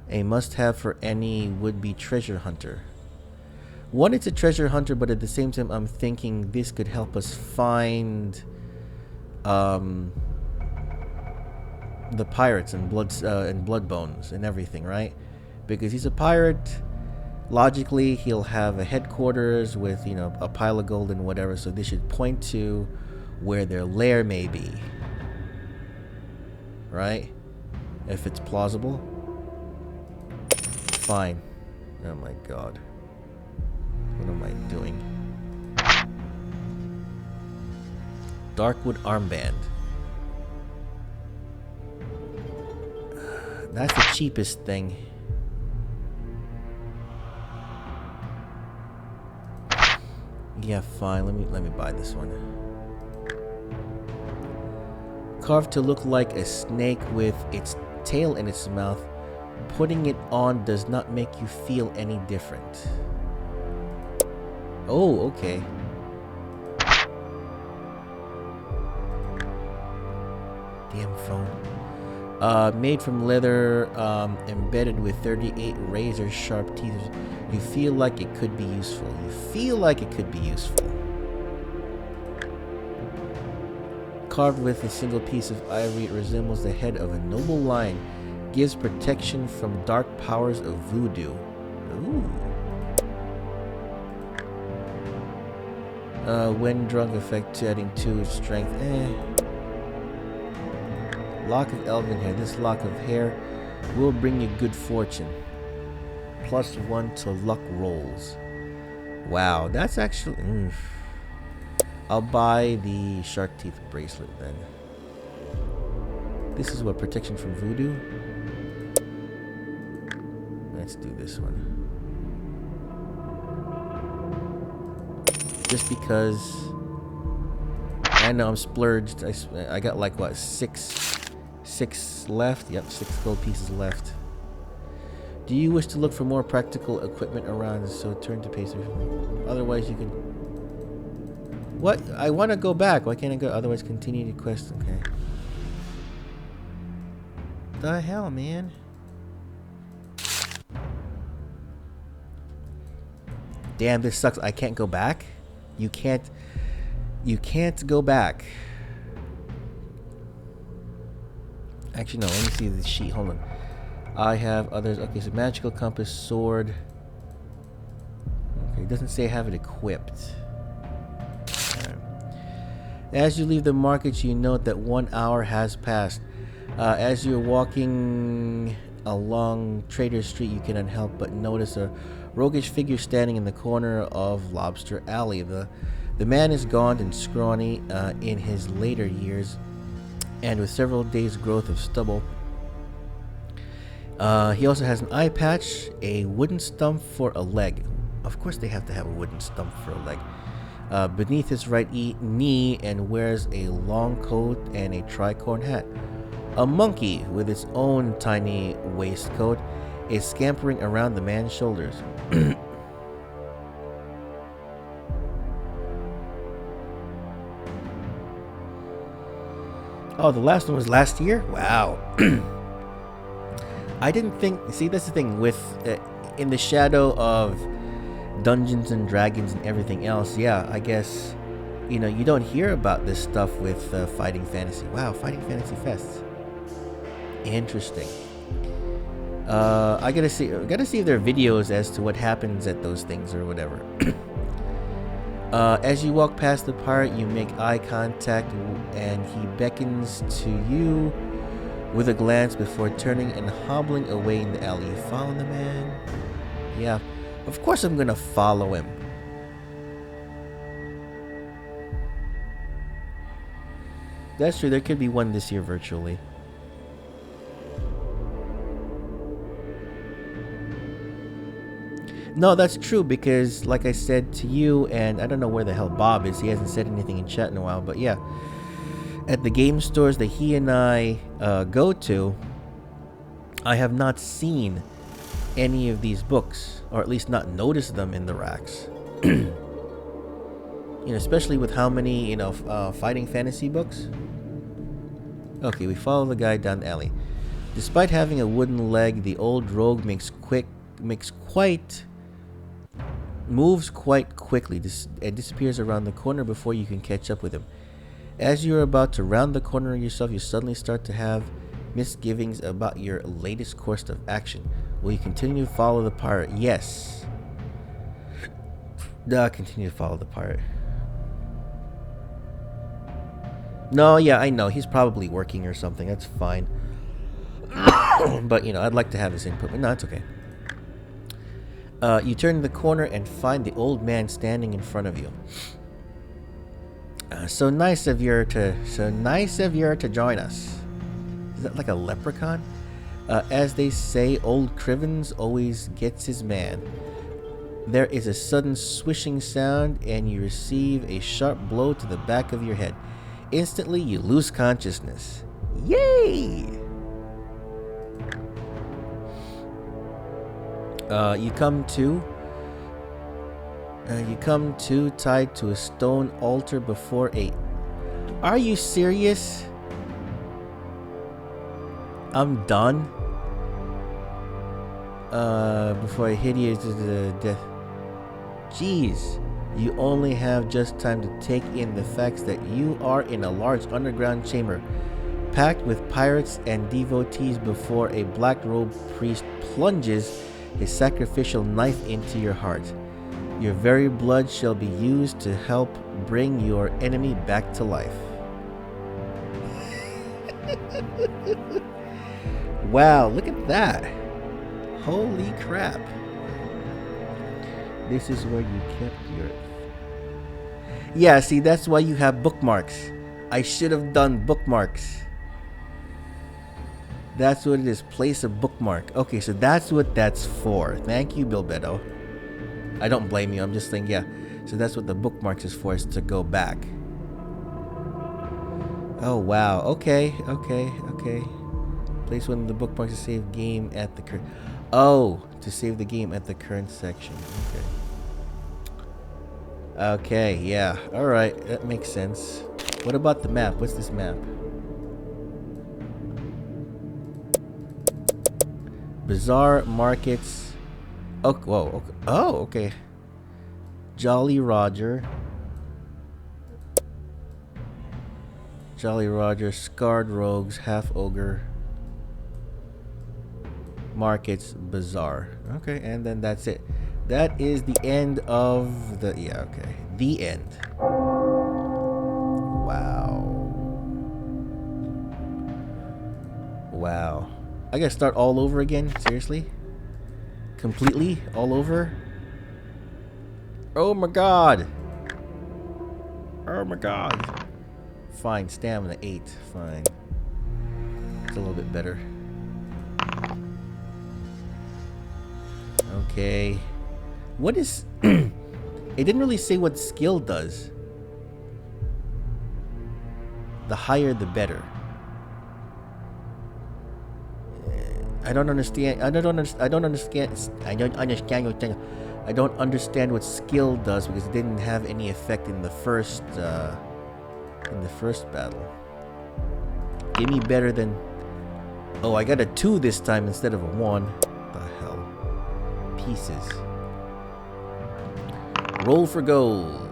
Speaker 1: A must-have for any would-be treasure hunter. One, it's a treasure hunter, but at the same time, I'm thinking this could help us find the pirates and blood bones and everything, right? Because he's a pirate. Logically, he'll have a headquarters with, you know, a pile of gold and whatever, so this should point to where their lair may be. Right? If it's plausible. Fine. Oh my god. What am I doing? Darkwood armband. That's the cheapest thing. Yeah, fine. Let me buy this one. Carved to look like a snake with its tail in its mouth. Putting it on does not make you feel any different. Oh, okay. Damn phone. Made from leather, embedded with 38 razor sharp teeth. You feel like it could be useful. You feel like it could be useful. Carved with a single piece of ivory, it resembles the head of a noble lion. Gives protection from dark powers of voodoo. Ooh. When drunk, effect adding 2 strength. Lock of elven hair. This lock of hair will bring you good fortune. +1 to luck rolls. Wow, that's actually... I'll buy the shark teeth bracelet then. This is what, protection from voodoo? Let's do this one. Just because... I know I'm splurged. I got like, what, 6 left? Yep, 6 gold pieces left. Do you wish to look for more practical equipment around? So turn to pacer. Otherwise you can... What? I want to go back. Why can't I go? Otherwise continue the quest. Okay. The hell, man? Damn, this sucks. I can't go back? You can't go back. Actually, no. Let me see the sheet. Hold on. I have others. Okay, so magical compass, sword. Okay, it doesn't say I have it equipped. Right. As you leave the market, you note that 1 hour has passed. As you're walking along Trader Street, you cannot help but notice a roguish figure standing in the corner of Lobster Alley. The man is gaunt and scrawny in his later years, and with several days' growth of stubble. He also has an eye patch, a wooden stump for a leg. Of course, they have to have a wooden stump for a leg. Beneath his right knee, and wears a long coat and a tricorn hat. A monkey with its own tiny waistcoat is scampering around the man's shoulders. Oh, the last one was last year? Wow. I didn't think... See, that's the thing with... in the shadow of Dungeons and Dragons and everything else, yeah, I guess... You know, you don't hear about this stuff with Fighting Fantasy. Wow, Fighting Fantasy Fests. Interesting. I gotta see if there are videos as to what happens at those things or whatever. As you walk past the pirate, you make eye contact, and he beckons to you with a glance before turning and hobbling away in the alley. You follow the man? Yeah, of course I'm gonna follow him. That's true, there could be one this year virtually. No, that's true, because like I said to you, and I don't know where the hell Bob is. He hasn't said anything in chat in a while, but yeah. At the game stores that he and I go to, I have not seen any of these books, or at least not noticed them in the racks. You know, especially with how many, you know, fighting fantasy books. Okay, we follow the guy down the alley. Despite having a wooden leg, the old rogue moves quite quickly and disappears around the corner before you can catch up with him. As you're about to round the corner yourself, you suddenly start to have misgivings about your latest course of action. Will you continue to follow the pirate? Yes. Continue to follow the pirate. No, yeah, I know. He's probably working or something. That's fine. But, you know, I'd like to have his input. But no, it's okay. You turn the corner and find the old man standing in front of you. So nice of you to join us. Is that like a leprechaun? As they say, old Crivens always gets his man. There is a sudden swishing sound, and you receive a sharp blow to the back of your head. Instantly, you lose consciousness. Yay! You come to tied to a stone altar before a... Are you serious? I'm done? Before a hideous death. Jeez. You only have just time to take in the facts that you are in a large underground chamber, packed with pirates and devotees, before a black-robed priest plunges his sacrificial knife into your heart. Your very blood shall be used to help bring your enemy back to life. Wow, look at that. Holy crap. This is where you kept your... Yeah, see, that's why you have bookmarks. I should have done bookmarks. That's what it is. Place a bookmark. Okay, so that's what that's for. Thank you, Bilbeto. I don't blame you. I'm just saying, yeah. So that's what the bookmarks is for, is to go back. Oh, wow. Okay. Place one of the bookmarks to save game at the current... Oh, to save the game at the current section. Okay, yeah. Alright, that makes sense. What about the map? What's this map? Bazaar, markets... Oh, whoa. Okay. Oh, okay. Jolly Roger. Scarred Rogues, Half Ogre. Markets, Bazaar. Okay, and then that's it. That is the end of the... Yeah, okay. The end. Wow. I gotta start all over again? Seriously? Completely? All over? Oh my god! Oh my god! Fine, stamina 8. Fine. It's a little bit better. Okay. What is... It didn't really say what skill does. The higher the better. I don't understand. I don't understand what skill does because it didn't have any effect in the first battle. Give me better than... Oh, I got a 2 this time instead of a 1. What the hell? Pieces. Roll for gold.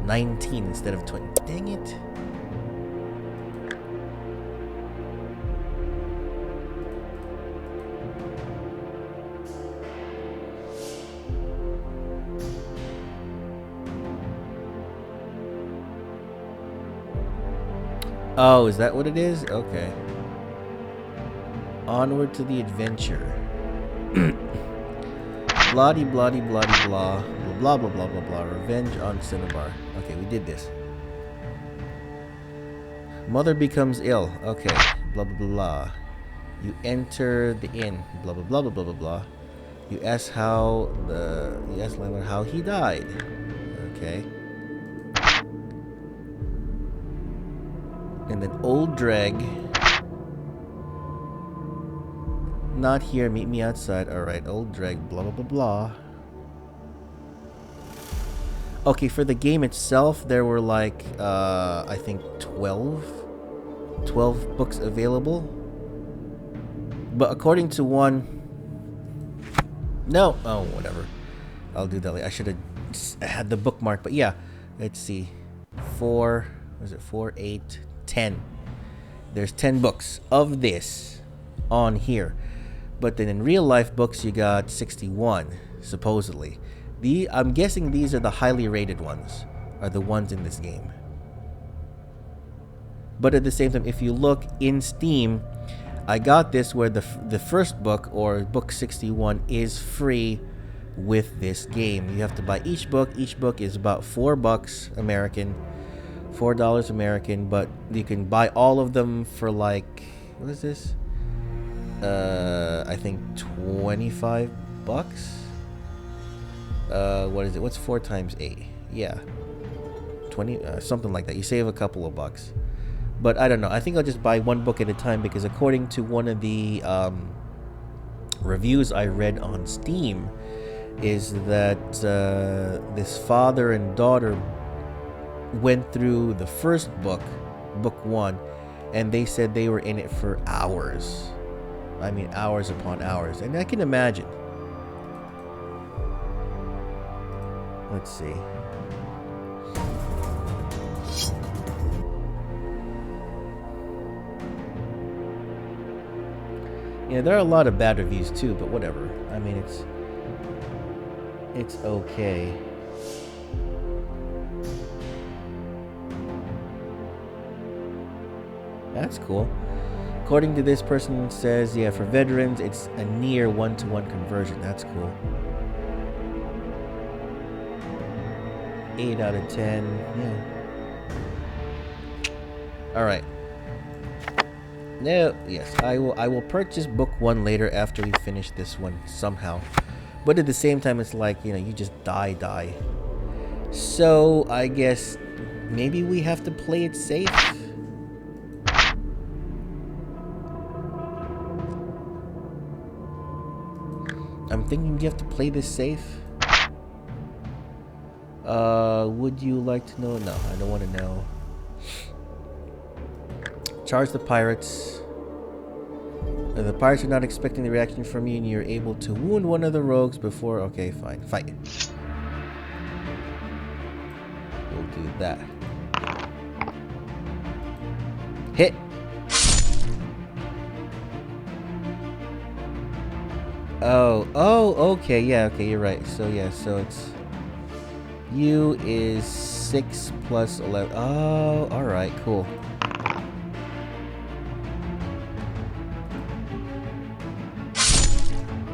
Speaker 1: 19 instead of 20. Dang it. Oh, is that what it is? Okay. Onward to the adventure. Bloody, bloody, bloody, blah. Blah, blah, blah, blah, blah. Revenge on Cinnabar. Okay, we did this. Mother becomes ill. Okay. Blah, blah, blah, blah. You enter the inn. Blah, blah, blah, blah, blah, blah, blah. You ask how how he died. Okay. And then old drag. Not here, meet me outside. Alright, old drag, blah blah blah blah. Okay, for the game itself, there were like, I think 12 books available. But according to one... No! Oh, whatever. I'll do that later. I should have had the bookmark, but yeah. Let's see. 4, was it 4, 8, 10. There's 10 books of this on here. But then in real life books, you got 61, supposedly. I'm guessing these are the highly rated ones, are the ones in this game. But at the same time, if you look in Steam, I got this where the first book, or book 61, is free with this game. You have to buy each book. Each book is about $4 American, $4 American, but you can buy all of them for like, what is this? I think 25 bucks. What is it? What's 4 times 8? Yeah, 20, something like that. You save a couple of bucks. But I don't know. I think I'll just buy one book at a time because according to one of the reviews I read on Steam, is that this father and daughter went through the first book, book 1, and they said they were in it for hours. I mean, hours upon hours. And I can imagine. Let's see. Yeah, there are a lot of bad reviews too, but whatever. I mean, it's okay. That's cool. According to this person, says, yeah, for veterans, it's a near 1-to-1 conversion. That's cool. 8 out of 10. Yeah. All right. No, yes, I will purchase book 1 later after we finish this one somehow. But at the same time, it's like, you know, you just die. So I guess maybe we have to play it safe. I'm thinking you have to play this safe. Would you like to know? No, I don't want to know. Charge the pirates. The pirates are not expecting the reaction from you, and you're able to wound one of the rogues before... Okay, fine. Fight. We'll do that. Hit! Oh, okay, yeah, okay, you're right. So, yeah, so it's... U is 6 plus 11. Oh, alright, cool.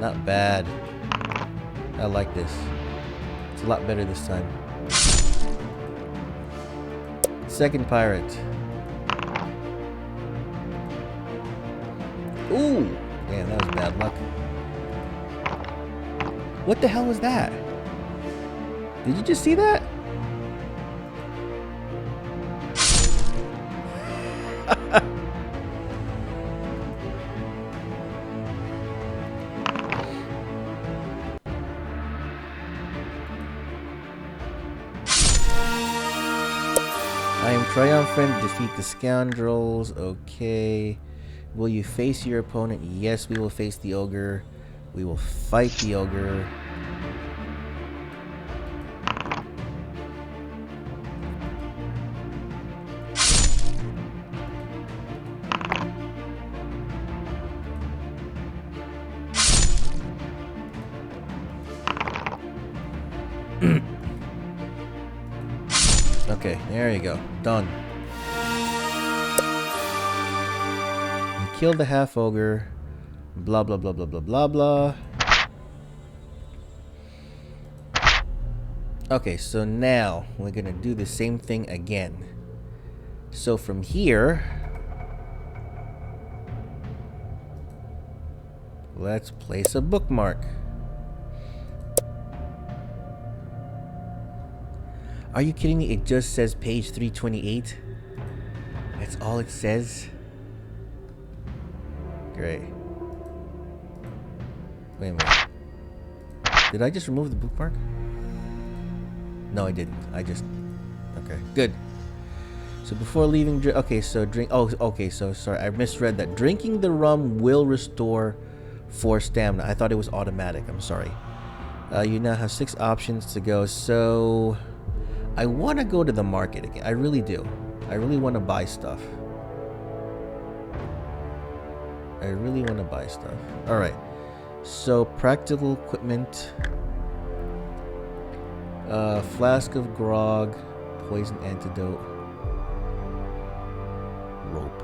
Speaker 1: Not bad. I like this. It's a lot better this time. Second pirate. Ooh! Damn, that was bad luck. What the hell was that? Did you just see that? I am triumphant. Defeat the scoundrels. Okay. Will you face your opponent? Yes, we will face the ogre. We will fight the ogre. Okay, there you go. Done. You killed the half ogre. Blah blah blah blah blah blah blah. Okay, so now we're gonna do the same thing again. So from here, let's place a bookmark. Are you kidding me? It just says page 328. That's all it says. Great. Wait a minute. Did I just remove the bookmark? No, I didn't. I just... Okay, good. So before leaving... Okay, so drink... Oh, okay, so sorry. I misread that. Drinking the rum will restore 4 stamina. I thought it was automatic. I'm sorry. You now have 6 options to go. So... I want to go to the market again. I really do. I really want to buy stuff. I really want to buy stuff. Alright. So, practical equipment. Flask of grog. Poison antidote. Rope.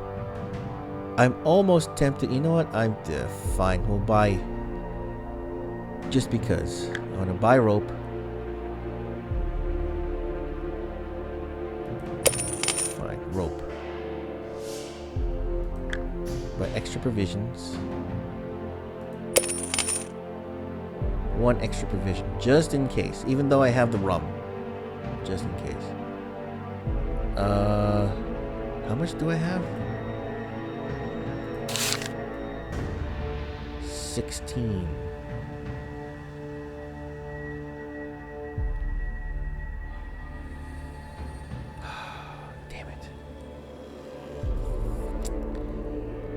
Speaker 1: I'm almost tempted. You know what? I'm fine. We'll buy... Just because. I want to buy rope. Rope. Buy extra provisions. 1 extra provision. Just in case. Even though I have the rum. Just in case. How much do I have? 16.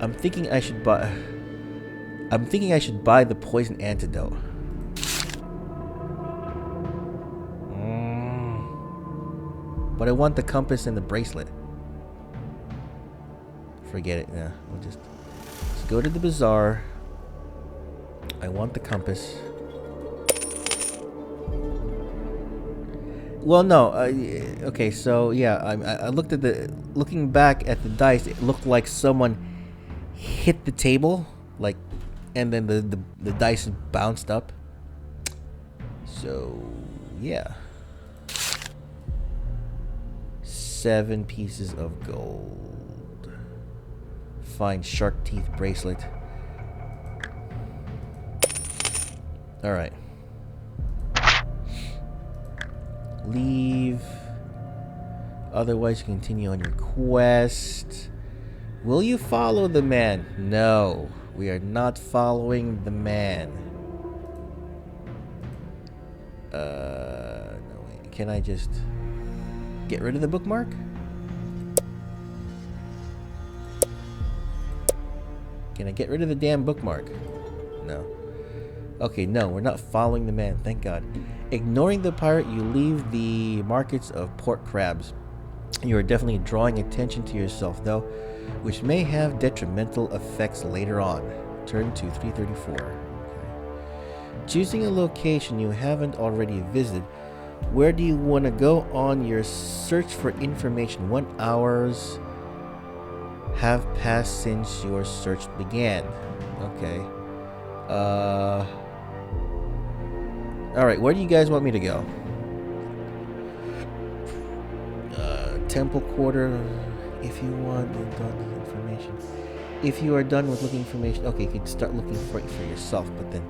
Speaker 1: I'm thinking I should buy the poison antidote. But I want the compass and the bracelet. Forget it. Yeah, let's go to the bazaar. I want the compass. Well, no. Okay, so yeah, I looked at looking back at the dice. It looked like someone hit the table, like, and then the dice bounced up. So yeah, 7 pieces of gold. Find shark teeth bracelet. All right. Leave. Otherwise, you continue on your quest. Will you follow the man? No, we are not following the man. No, wait. Can I just get rid of the bookmark? Can I get rid of the damn bookmark? No. Okay, no, we're not following the man. Thank God. Ignoring the pirate, you leave the markets of pork crabs. You are definitely drawing attention to yourself, though, which may have detrimental effects later on. Turn to 334. Okay. Choosing a location you haven't already visited. Where do you want to go on your search for information? 1 hours have passed since your search began. Okay. Alright, where do you guys want me to go? Temple Quarter. If you want information. If you are done with looking information, okay, you can start looking for it for yourself, but then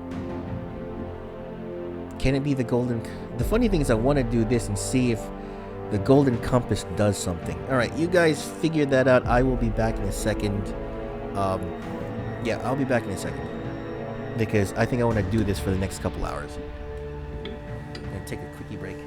Speaker 1: can it be the golden... The funny thing is I want to do this and see if the golden compass does something. Alright, you guys figure that out. I will be back in a second. Yeah, I'll be back in a second. Because I think I want to do this for the next couple hours. I'm going to take a quickie break.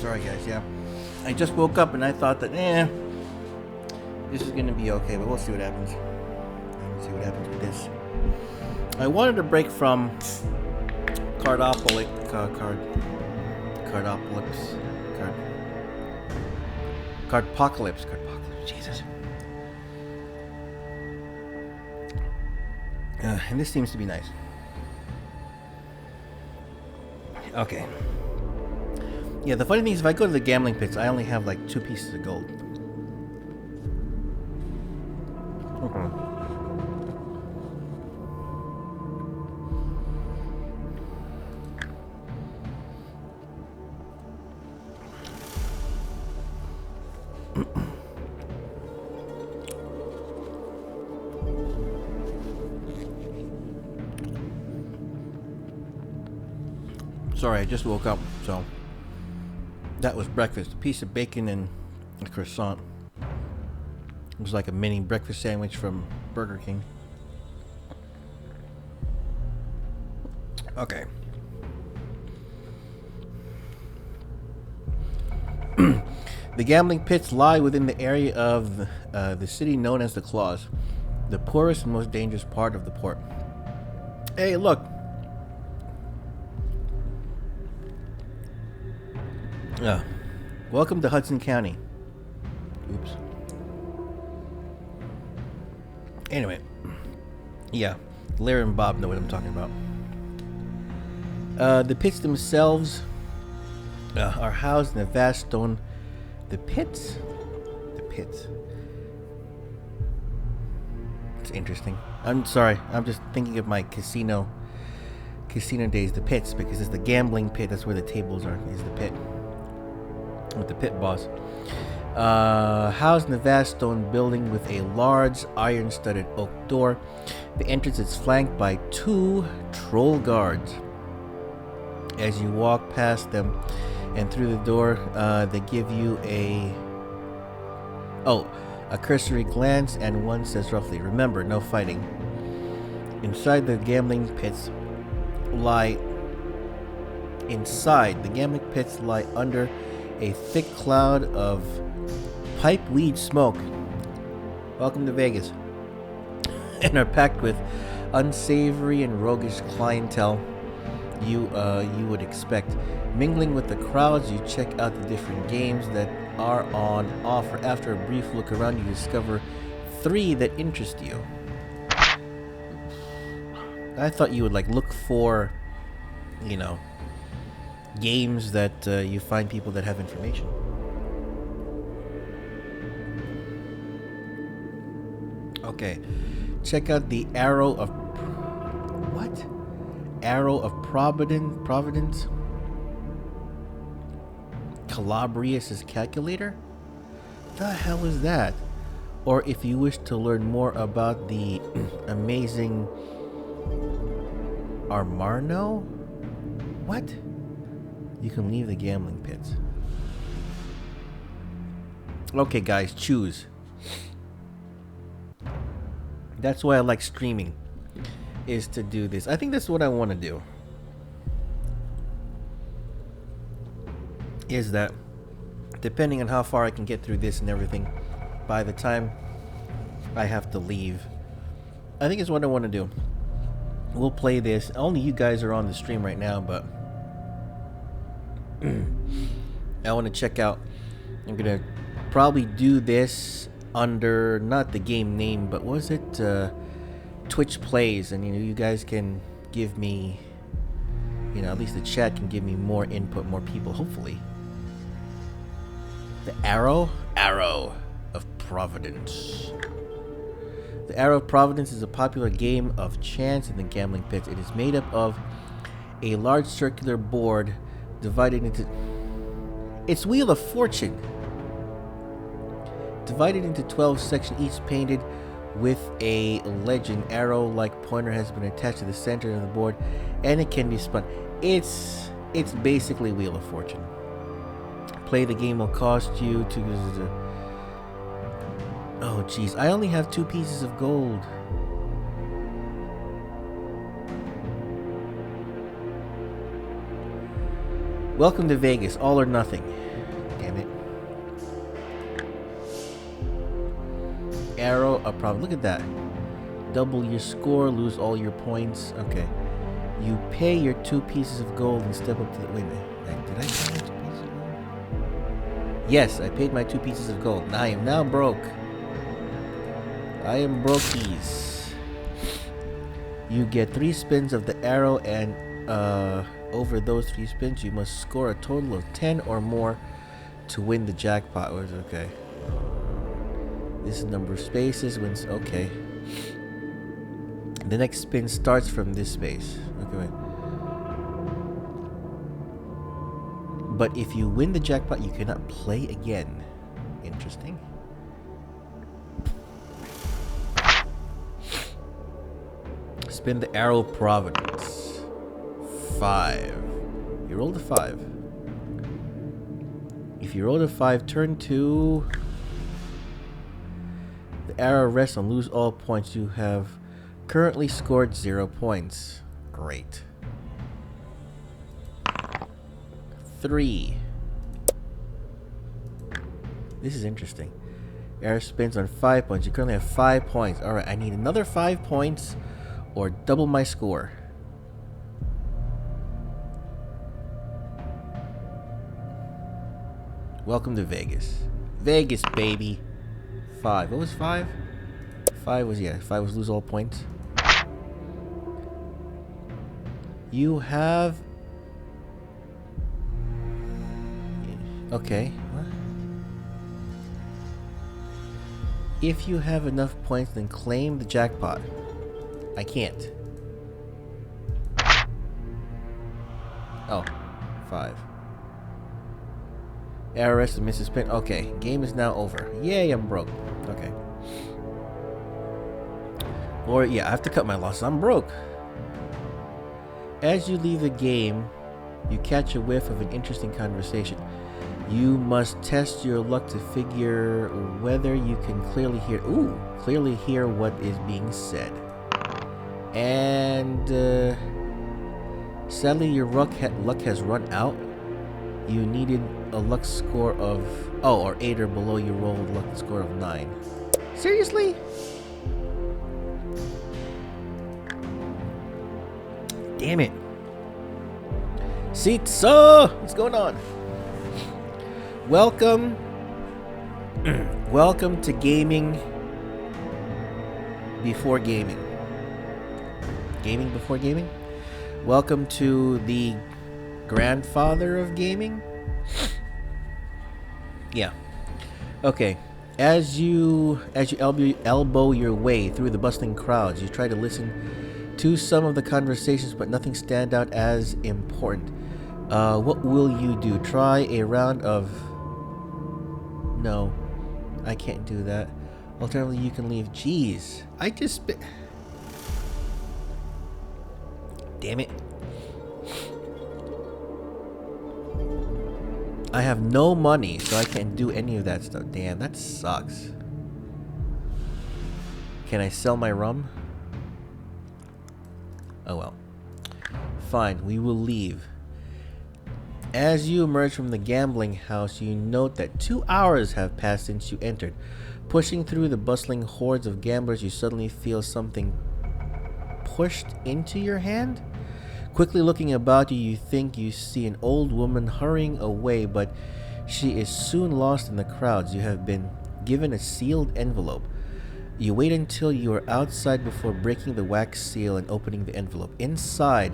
Speaker 1: Sorry guys, yeah. I just woke up and I thought that, this is gonna be okay, but we'll see what happens. We'll see what happens with this. I wanted to break from Cardopolypse, Jesus. And this seems to be nice. Okay. Yeah, the funny thing is if I go to the gambling pits, I only have like 2 pieces of gold. Okay. Sorry, I just woke up, so that was breakfast. A piece of bacon and a croissant. It was like a mini breakfast sandwich from Burger King. Okay. The gambling pits lie within the area of the city known as the Claws, the poorest and most dangerous part of the port. Hey, look. Welcome to Hudson County. Oops. Anyway, yeah, Larry and Bob know what I'm talking about. The pits themselves are housed in a vast stone. The pits. It's interesting. I'm sorry. I'm just thinking of my casino days. The pits, because it's the gambling pit. That's where the tables are. Is the pit. With the pit boss. Housed in a vast stone building with a large iron-studded oak door. The entrance is flanked by 2 troll guards. As you walk past them and through the door, they give you a cursory glance, and one says roughly, "Remember, no fighting." Inside the gambling pits lie under a thick cloud of pipe weed smoke. Welcome to Vegas. And are packed with unsavory and roguish clientele you would expect. Mingling with the crowds, you check out the different games that are on offer. After a brief look around, you discover 3 that interest you. I thought you would look for, games that you find people that have information. Okay, check out the Arrow of Providence. Calabrius' calculator? The hell is that? Or if you wish to learn more about the amazing Armarno? What? You can leave the gambling pits. Okay, guys, choose. That's why I like streaming, is to do this. I think that's what I want to do. Is that, depending on how far I can get through this and everything, by the time I have to leave, I think it's what I want to do. We'll play this. Only you guys are on the stream right now, but I want to check out. I'm gonna probably do this under not the game name, but was it Twitch Plays, and you guys can give me, at least the chat can give me more input, more people, hopefully. The Arrow of Providence. The Arrow of Providence is a popular game of chance in the gambling pits. It is made up of a large circular board divided into... It's Wheel of Fortune. Divided into 12 sections, each painted with a legend. Arrow-like pointer has been attached to the center of the board, and it can be spun. It's basically Wheel of Fortune. Play the game will cost you to... Oh, jeez. I only have 2 pieces of gold. Welcome to Vegas. All or nothing. Damn it. Arrow of Providence. Look at that. Double your score, lose all your points. Okay. You pay your 2 pieces of gold and step up to the... Wait a minute. Did I pay my 2 pieces of gold? Yes, I paid my 2 pieces of gold. I am now broke. I am brokies. You get 3 spins of the arrow, and over those 3 spins, you must score a total of 10 or more to win the jackpot. Okay. This is number of spaces. Wins. Okay. The next spin starts from this space. Okay, wait. But if you win the jackpot, you cannot play again. Interesting. Spin the Arrow of Providence. 5. You rolled a 5. If you rolled a 5, turn to... The arrow rests on lose all points. You have currently scored 0 points. Great. 3. This is interesting. Arrow spins on 5 points. You currently have 5 points. Alright, I need another 5 points or double my score. Welcome to Vegas. Vegas, baby. 5. What was 5? 5 was lose all points. You have... Okay. What? If you have enough points, then claim the jackpot. I can't. Oh. 5. Arrow rest and misses spin. Okay. Game is now over. Yay, I'm broke. Okay. Or, yeah, I have to cut my losses. I'm broke. As you leave the game, You catch a whiff of an interesting conversation. You must test your luck to figure whether you can clearly hear what is being said. And sadly, your luck has run out. You needed a luck score of or 8 or below. You rolled a luck score of 9. Seriously? Damn it. Sitsa! What's going on? Welcome. Welcome to Gaming Before Gaming. Gaming Before Gaming? Welcome to the grandfather of gaming? Yeah. Okay. As you elbow your way through the bustling crowds, you try to listen to some of the conversations, but nothing stand out as important. What will you do? Try a round of... No, I can't do that. Alternatively, you can leave. Jeez, I just... Damn it. I have no money, so I can't do any of that stuff. Damn, that sucks. Can I sell my rum? Oh well. Fine, we will leave. As you emerge from the gambling house, you note that 2 hours have passed since you entered. Pushing through the bustling hordes of gamblers, you suddenly feel something pushed into your hand. Quickly looking about you, you think you see an old woman hurrying away, but she is soon lost in the crowds. You have been given a sealed envelope. You wait until you are outside before breaking the wax seal and opening the envelope. Inside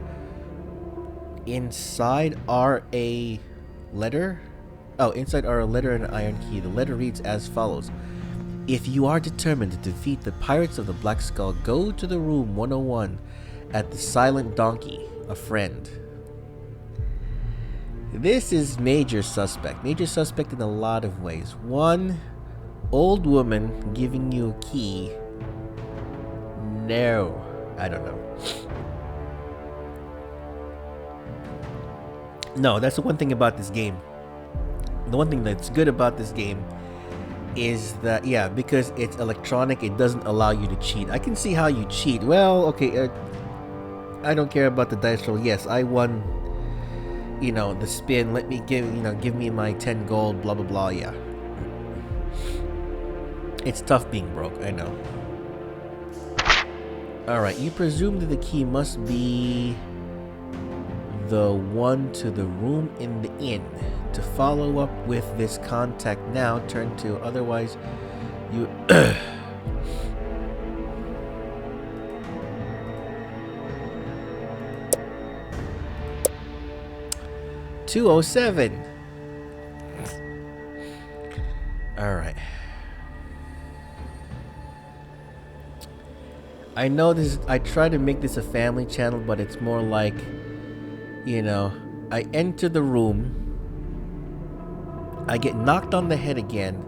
Speaker 1: are a letter. Inside are a letter and an iron key. The letter reads as follows: If you are determined to defeat the pirates of the Black Skull, go to the room 101 at the Silent Donkey. A friend. This is major suspect. Major suspect in a lot of ways. One, old woman giving you a key. No, I don't know. No, that's the one thing about this game. The one thing that's good about this game is that, yeah, because it's electronic, it doesn't allow you to cheat. I can see how you cheat. Well, okay, I don't care about the dice roll. Yes, I won, the spin. Let me give me my 10 gold, blah, blah, blah. Yeah. It's tough being broke, I know. Alright, you presume that the key must be the one to the room in the inn. To follow up with this contact now, turn to, otherwise you... 207. Alright. I know this, I try to make this a family channel, but it's more like, I enter the room, I get knocked on the head again,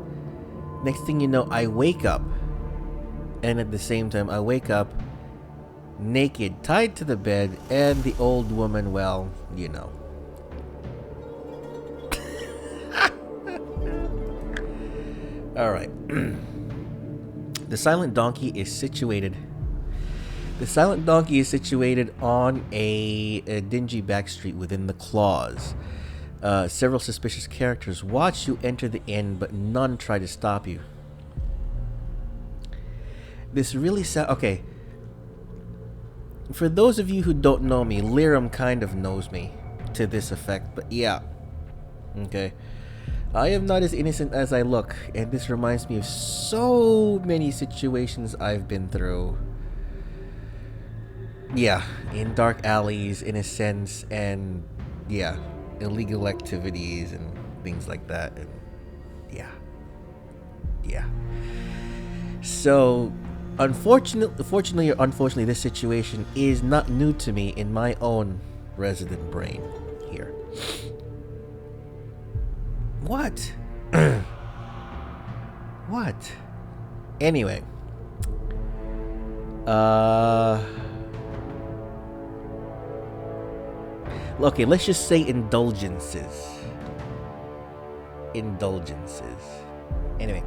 Speaker 1: next thing you know, I wake up, and at the same time, I wake up naked, tied to the bed, and the old woman, well, Alright. The Silent Donkey is situated on a dingy back street within the Claws. Several suspicious characters watch you enter the inn, but none try to stop you. This really okay. For those of you who don't know me, Liram kind of knows me to this effect, but yeah. Okay. I am not as innocent as I look, and this reminds me of so many situations I've been through. Yeah, in dark alleys, in a sense, and yeah, illegal activities and things like that, and yeah. So, fortunately or unfortunately, this situation is not new to me in my own resident brain here. What? What? Anyway. Okay, let's just say indulgences. Indulgences. Anyway,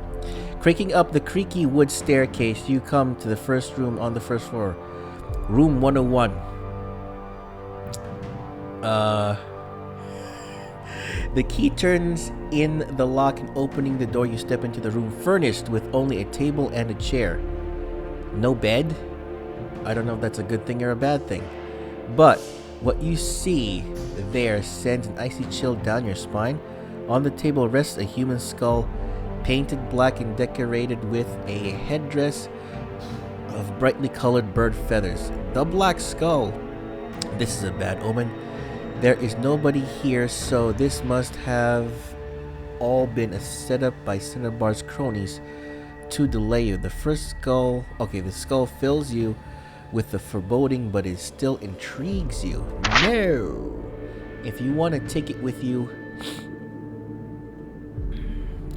Speaker 1: creaking up the creaky wood staircase, you come to the first room on the first floor. Room 101. The key turns in the lock, and opening the door, you step into the room furnished with only a table and a chair. No bed? I don't know if that's a good thing or a bad thing. But what you see there sends an icy chill down your spine. On the table rests a human skull, painted black and decorated with a headdress of brightly colored bird feathers. The black skull. This is a bad omen. There is nobody here, so this must have all been a setup by Cinnabar's cronies to delay you. The first skull... Okay, the skull fills you with the foreboding, but it still intrigues you. No! If you want to take it with you...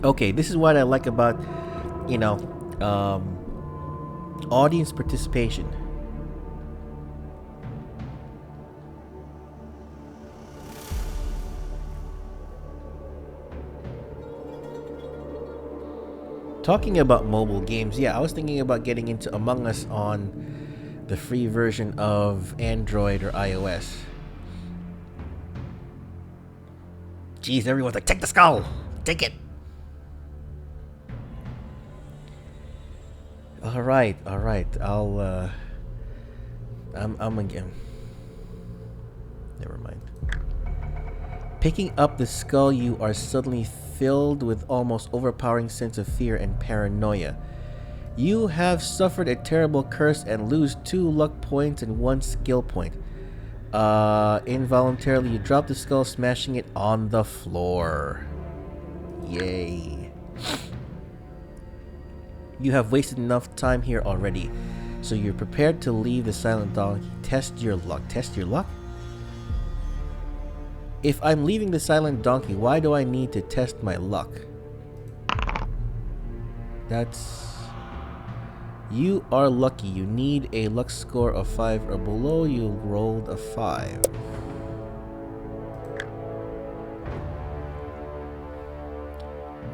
Speaker 1: Okay, this is what I like about, you know, audience participation. Talking about mobile games, yeah, I was thinking about getting into Among Us on the free version of Android or iOS. Jeez, everyone's like, take the skull! Take it! Alright, I'll, I'm again. Never mind. Picking up the skull, you are suddenly filled with almost overpowering sense of fear and paranoia. You have suffered a terrible curse and lose 2 luck points and 1 skill point. Involuntarily, you drop the skull, smashing it on the floor. Yay. You have wasted enough time here already, so you're prepared to leave the silent donkey. Test your luck. Test your luck? If I'm leaving the silent donkey, why do I need to test my luck? That's... You are lucky. You need a luck score of 5 or below. You rolled a 5.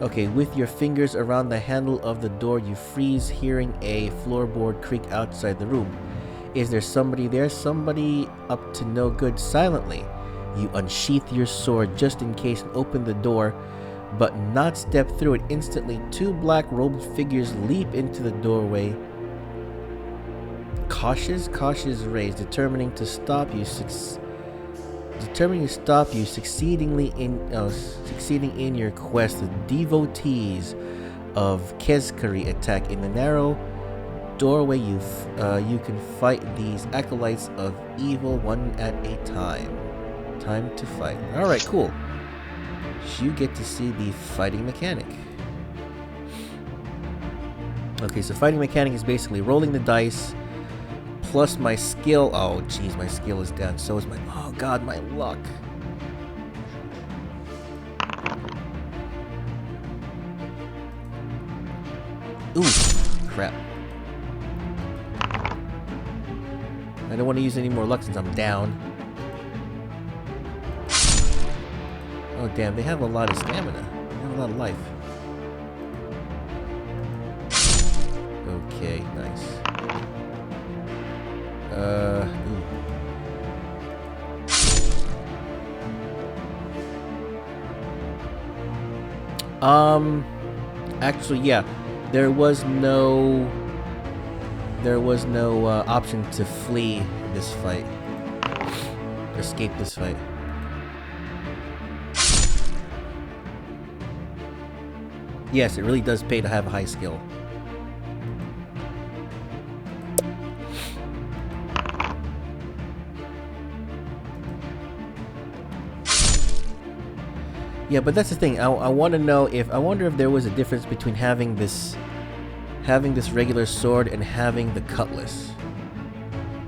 Speaker 1: Okay, with your fingers around the handle of the door, you freeze, hearing a floorboard creak outside the room. Is there somebody there? Somebody up to no good? Silently, you unsheath your sword just in case and open the door, but not step through it. Instantly, 2 black-robed figures leap into the doorway. Cautious raised, determining to stop you, succeeding in your quest. The devotees of Kezkari attack in the narrow doorway. You can fight these acolytes of evil one at a time. Time to fight. Alright, cool. You get to see the fighting mechanic. Okay, so fighting mechanic is basically rolling the dice plus my skill. Oh, jeez, my skill is down. So is my... Oh, God, my luck. Ooh, crap. I don't want to use any more luck since I'm down. Oh, damn, they have a lot of stamina. They have a lot of life. Okay, nice. Actually, yeah, there was no option to flee this fight, escape this fight. Yes, it really does pay to have a high skill. Yeah, but that's the thing. I want to know if... I wonder if there was a difference between having this regular sword and having the cutlass.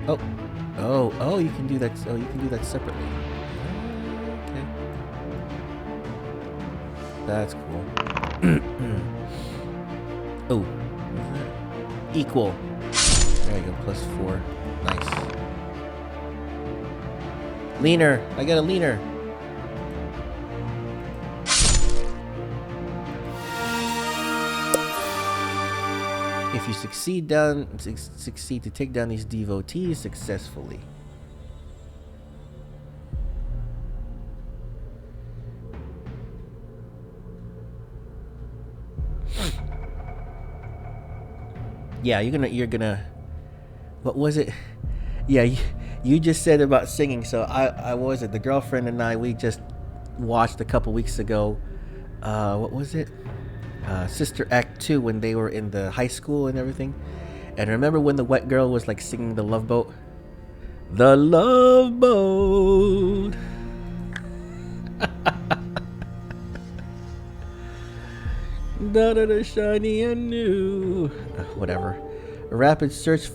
Speaker 1: Oh, you can do that. Oh, you can do that separately. Okay. That's cool. Oh. Equal. There you go, +4. Nice. Leaner. I got a leaner. If you succeed to take down these devotees successfully. Yeah, you're gonna. What was it? Yeah, you just said about singing. So I was it. The girlfriend and I, we just watched a couple weeks ago. What was it? Sister Act 2 when they were in the high school and everything. And remember when the wet girl was like singing the Love Boat? The Love Boat. Da da da, shiny and new. Whatever. A rapid search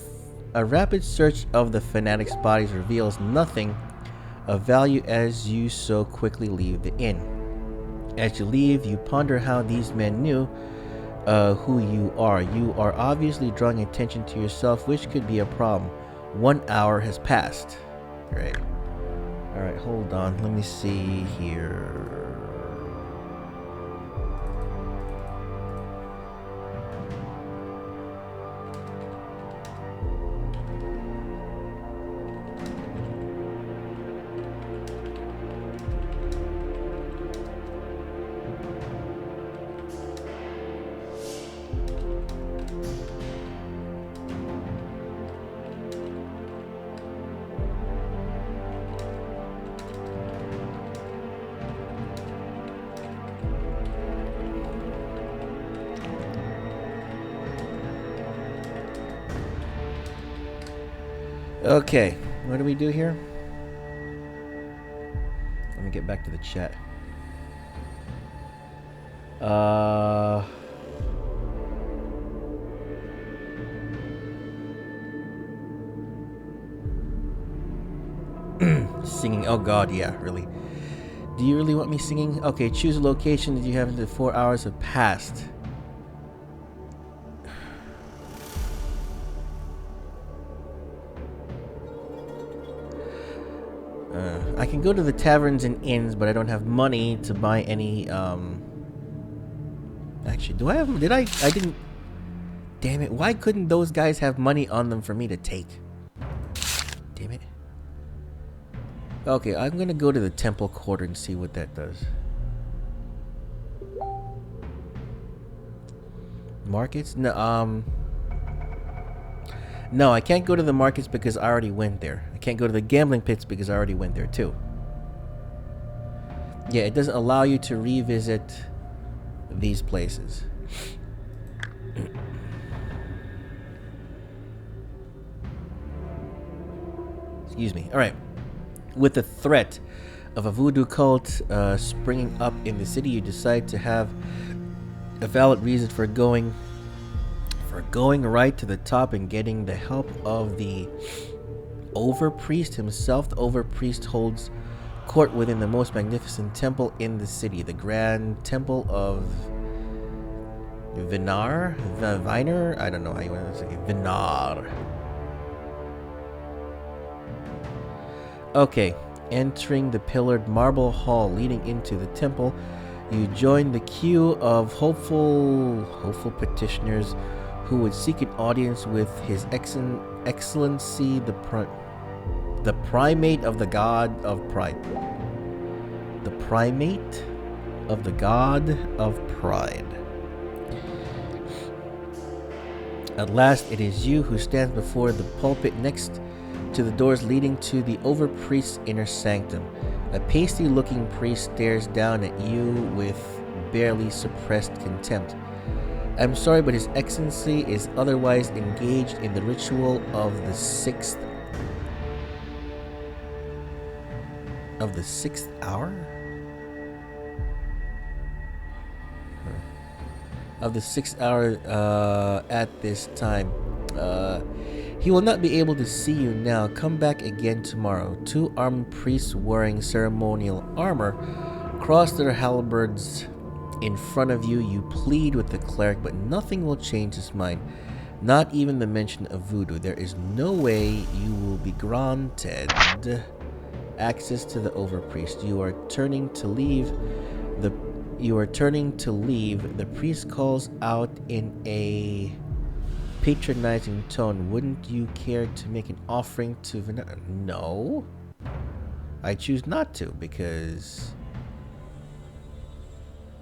Speaker 1: of the fanatics' bodies reveals nothing of value as you so quickly leave the inn. As you leave, you ponder how these men knew who you are. You are obviously drawing attention to yourself, which could be a problem. 1 hour has passed. Great. Alright, hold on. Let me see here. Okay, what do we do here? Let me get back to the chat. Singing. Oh god, yeah, really. Do you really want me singing? Okay, choose a location that you have until 4 hours have passed. I can go to the taverns and inns, but I don't have money to buy any, Actually, do I have... I didn't... Damn it, why couldn't those guys have money on them for me to take? Damn it. Okay, I'm gonna go to the temple quarter and see what that does. Markets? No, no, I can't go to the markets because I already went there. I can't go to the gambling pits because I already went there too. Yeah, it doesn't allow you to revisit these places. Excuse me. Alright. With the threat of a voodoo cult springing up in the city, you decide to have a valid reason for going right to the top and getting the help of the overpriest himself. The overpriest holds court within the most magnificent temple in the city, the Grand Temple of Vinar? I don't know how you want to say it. Vinar. Okay, entering the pillared marble hall leading into the temple, you join the queue of hopeful petitioners who would seek an audience with His Excellency the Primate of the God of Pride. The Primate of the God of Pride. At last, it is you who stands before the pulpit next to the doors leading to the overpriest's inner sanctum. A pasty-looking priest stares down at you with barely suppressed contempt. I'm sorry, but His Excellency is otherwise engaged in the ritual of the sixth hour? Of the 6th hour at this time. He will not be able to see you now. Come back again tomorrow. 2 armed priests wearing ceremonial armor cross their halberds in front of you. You plead with the cleric, but nothing will change his mind. Not even the mention of voodoo. There is no way you will be granted access to the overpriest. You are turning to leave. The priest calls out in a patronizing tone. Wouldn't you care to make an offering to No. I choose not to because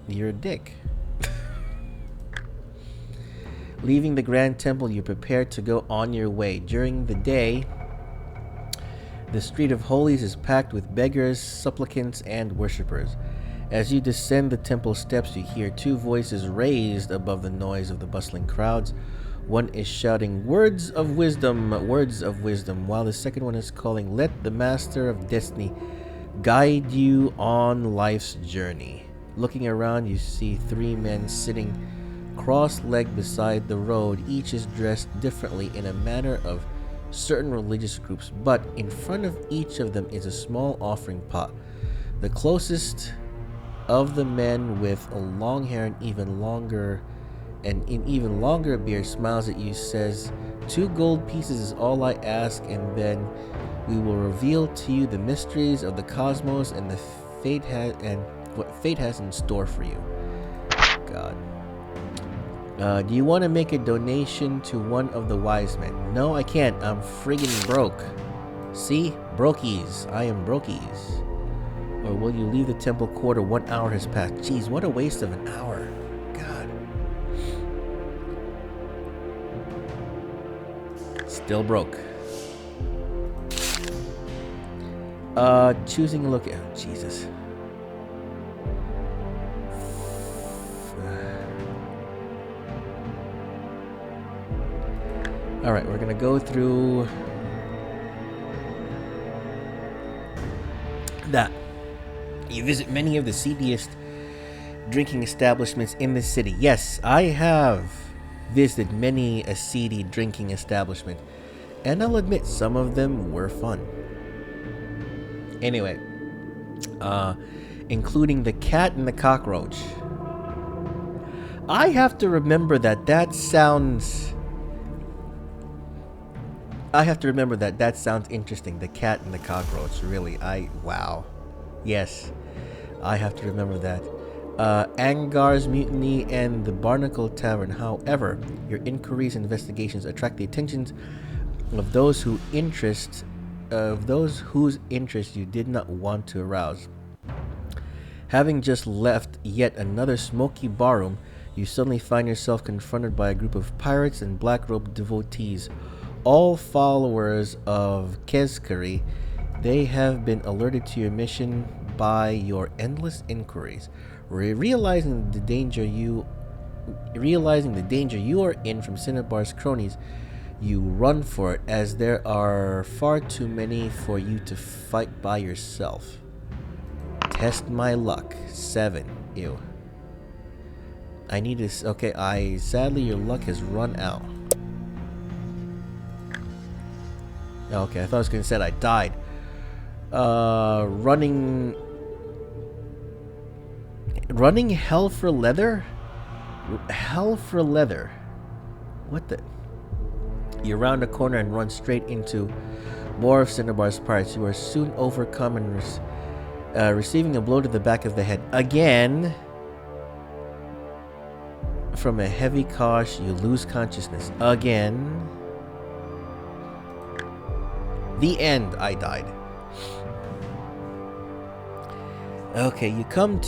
Speaker 1: you're a dick. Leaving the Grand Temple, you prepare to go on your way. During the day, the Street of Holies is packed with beggars, supplicants, and worshippers. As you descend the temple steps, you hear two voices raised above the noise of the bustling crowds. One is shouting, words of wisdom, while the second one is calling, let the Master of Destiny guide you on life's journey. Looking around, you see three men sitting cross-legged beside the road. Each is dressed differently in a manner of certain religious groups, but in front of each of them is a small offering pot. The closest of the men with a long hair and even longer beard smiles at you, says, 2 gold pieces is all I ask, and then we will reveal to you the mysteries of the cosmos and what fate has in store for you. God. Do you want to make a donation to one of the wise men? No, I can't. I'm friggin' broke. See? Brokies. I am brokies. Or will you leave the temple quarter? 1 hour has passed. Jeez, what a waste of an hour. God. Still broke. Choosing a look at... Oh, Jesus. Alright, we're gonna go through that. You visit many of the seediest drinking establishments in the city. Yes, I have visited many a seedy drinking establishment, and I'll admit some of them were fun. Anyway, including the Cat and the Cockroach. I have to remember that sounds interesting. The Cat and the Cockroach. Really, wow. Yes, I have to remember that. Angar's Mutiny and the Barnacle Tavern. However, your inquiries and investigations attract the attentions of those whose interest you did not want to arouse. Having just left yet another smoky barroom, you suddenly find yourself confronted by a group of pirates and black-robed devotees, all followers of Kezkari. They have been alerted to your mission by your endless inquiries. Realizing the danger you are in from Cinnabar's cronies, you run for it, as there are far too many for you to fight by yourself. Test my luck. 7. Ew. I need to... Okay, sadly your luck has run out. Okay, I thought I was going to say I died. Running hell for leather? Hell for leather. What the... You round a corner and run straight into more of Cinnabar's pirates. You are soon overcome and receiving a blow to the back of the head. Again, from a heavy cosh, you lose consciousness. Again. The end. I died. Okay, you come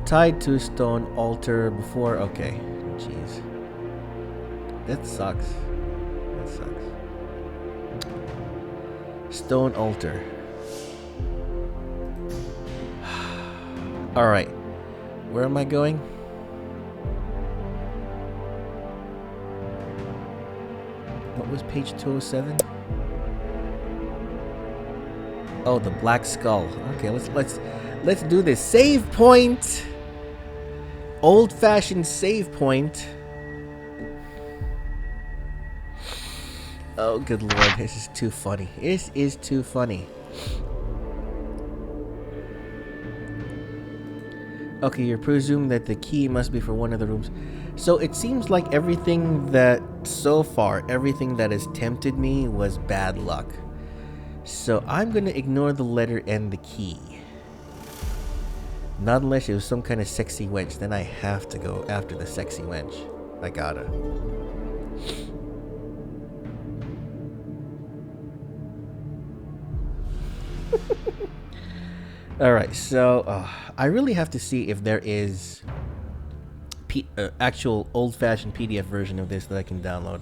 Speaker 1: tied to a stone altar before... Okay, jeez. That sucks. Stone altar. Alright. Where am I going? What was page 207? Oh, the Black Skull. Okay, let's do this. Save point. Old-fashioned save point. Oh, good lord, this is too funny. This is too funny. Okay, you're presuming that the key must be for one of the rooms. So it seems like everything that has tempted me was bad luck. So I'm gonna ignore the letter and the key. Not unless it was some kind of sexy wench. Then I have to go after the sexy wench. I gotta. Alright, so I really have to see if there is actual old-fashioned PDF version of this that I can download.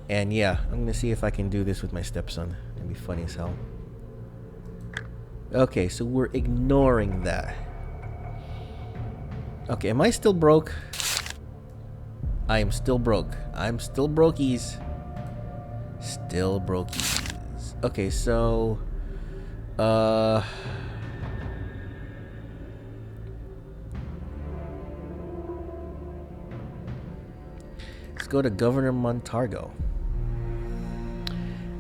Speaker 1: And yeah, I'm gonna see if I can do this with my stepson. It'd be funny as hell. Okay, so we're ignoring that. Okay, am I still broke? I am still broke. I'm still brokies. Still brokies. Okay, so let's go to Governor Montargo.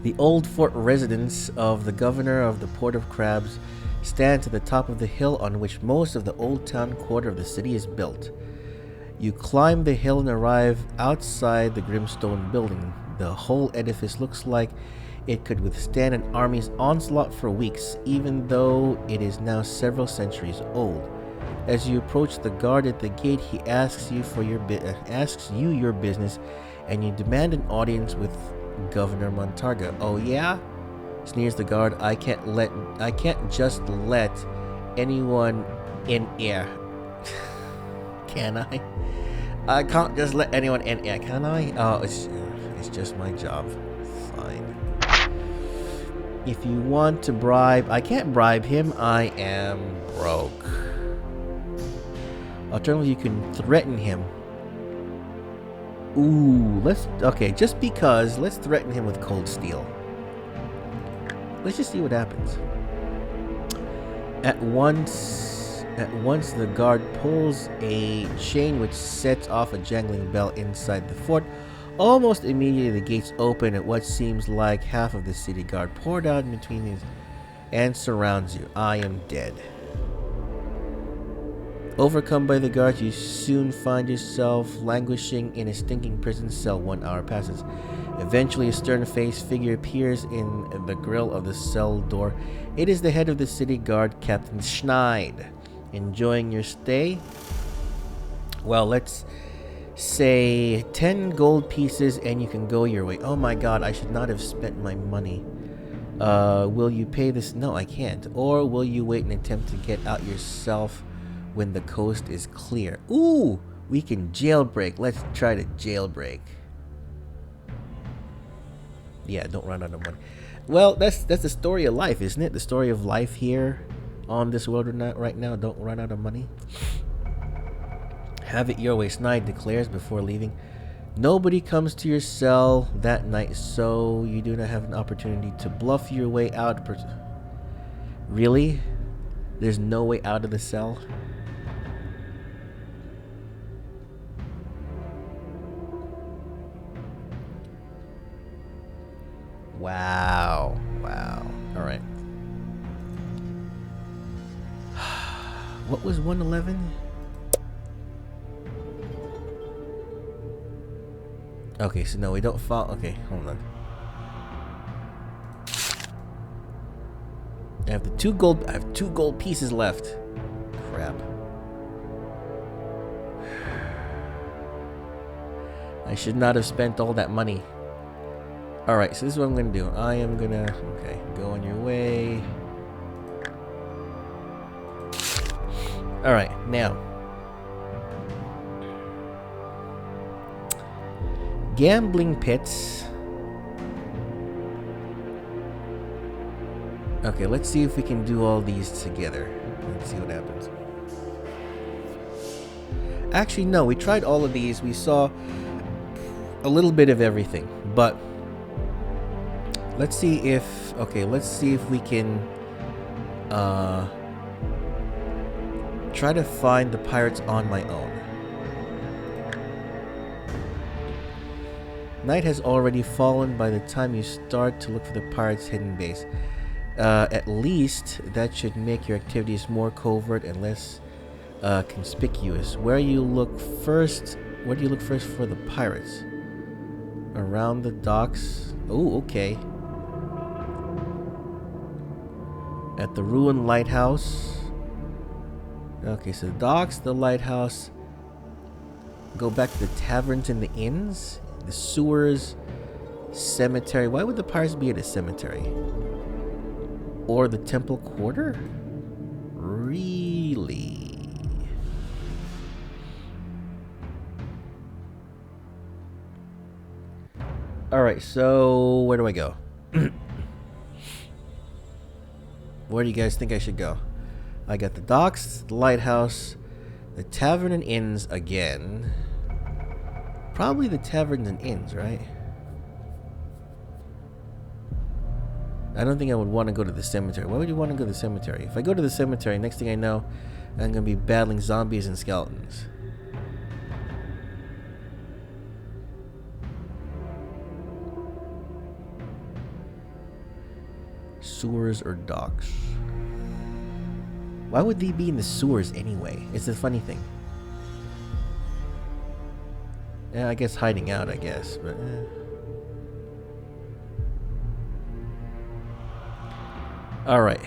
Speaker 1: The old fort residence of the governor of the Port of Crabs stands at the top of the hill on which most of the old town quarter of the city is built. You climb the hill and arrive outside the Grimstone building. The whole edifice looks like it could withstand an army's onslaught for weeks, even though it is now several centuries old. As you approach the guard at the gate, he asks you your business, and you demand an audience with Governor Montarga. Oh yeah? Sneers the guard. I can't just let anyone in here. Can I? I can't just let anyone in here, can I? Oh, it's just my job. Fine. If you want to bribe, I can't bribe him. I am broke. Alternatively, you can threaten him. Ooh, just because, let's threaten him with cold steel. Let's just see what happens. At once, the guard pulls a chain which sets off a jangling bell inside the fort. Almost immediately, the gates open and what seems like half of the city guard poured out in between these and surrounds you. I am dead. Overcome by the guards, you soon find yourself languishing in a stinking prison cell. 1 hour passes. Eventually, a stern-faced figure appears in the grill of the cell door. It is the head of the city guard, Captain Schneid. Enjoying your stay? Well, let's say 10 gold pieces and you can go your way. Oh my god, I should not have spent my money. Will you pay this? No, I can't. Or will you wait and attempt to get out yourself when the coast is clear? Ooh, we can jailbreak. Let's try to jailbreak. Yeah, don't run out of money. Well, that's the story of life, isn't it? The story of life here on this world right now. Don't run out of money. Have it your way, Snide declares before leaving. Nobody comes to your cell that night, so you do not have an opportunity to bluff your way out. Really? There's no way out of the cell? Wow. Wow. Alright. What was 111? Okay, so no, we don't fall. Okay, hold on. I have two gold pieces left. Crap. I should not have spent all that money. Alright, so this is what I'm gonna do. I am gonna go on your way. Alright, now gambling pits. Okay, let's see if we can do all these together. Let's see what happens. Actually, no, we tried all of these. We saw a little bit of everything, but let's see if we can try to find the pirates on my own. Night has already fallen by the time you start to look for the pirates' hidden base. At least that should make your activities more covert and less conspicuous. Where do you look first for the pirates? Around the docks. Oh, okay. At the ruined lighthouse. Okay, so the docks, the lighthouse. Go back to the taverns and the inns. The sewers. Cemetery. Why would the pirates be at a cemetery? Or the temple quarter? Really? Alright, so where do I go? Where do you guys think I should go? I got the docks, the lighthouse, the tavern and inns again. Probably the taverns and inns, right? I don't think I would want to go to the cemetery. Why would you want to go to the cemetery? If I go to the cemetery, next thing I know, I'm going to be battling zombies and skeletons. Sewers or docks? Why would they be in the sewers anyway? It's a funny thing. Yeah, I guess hiding out, I guess, but Alright.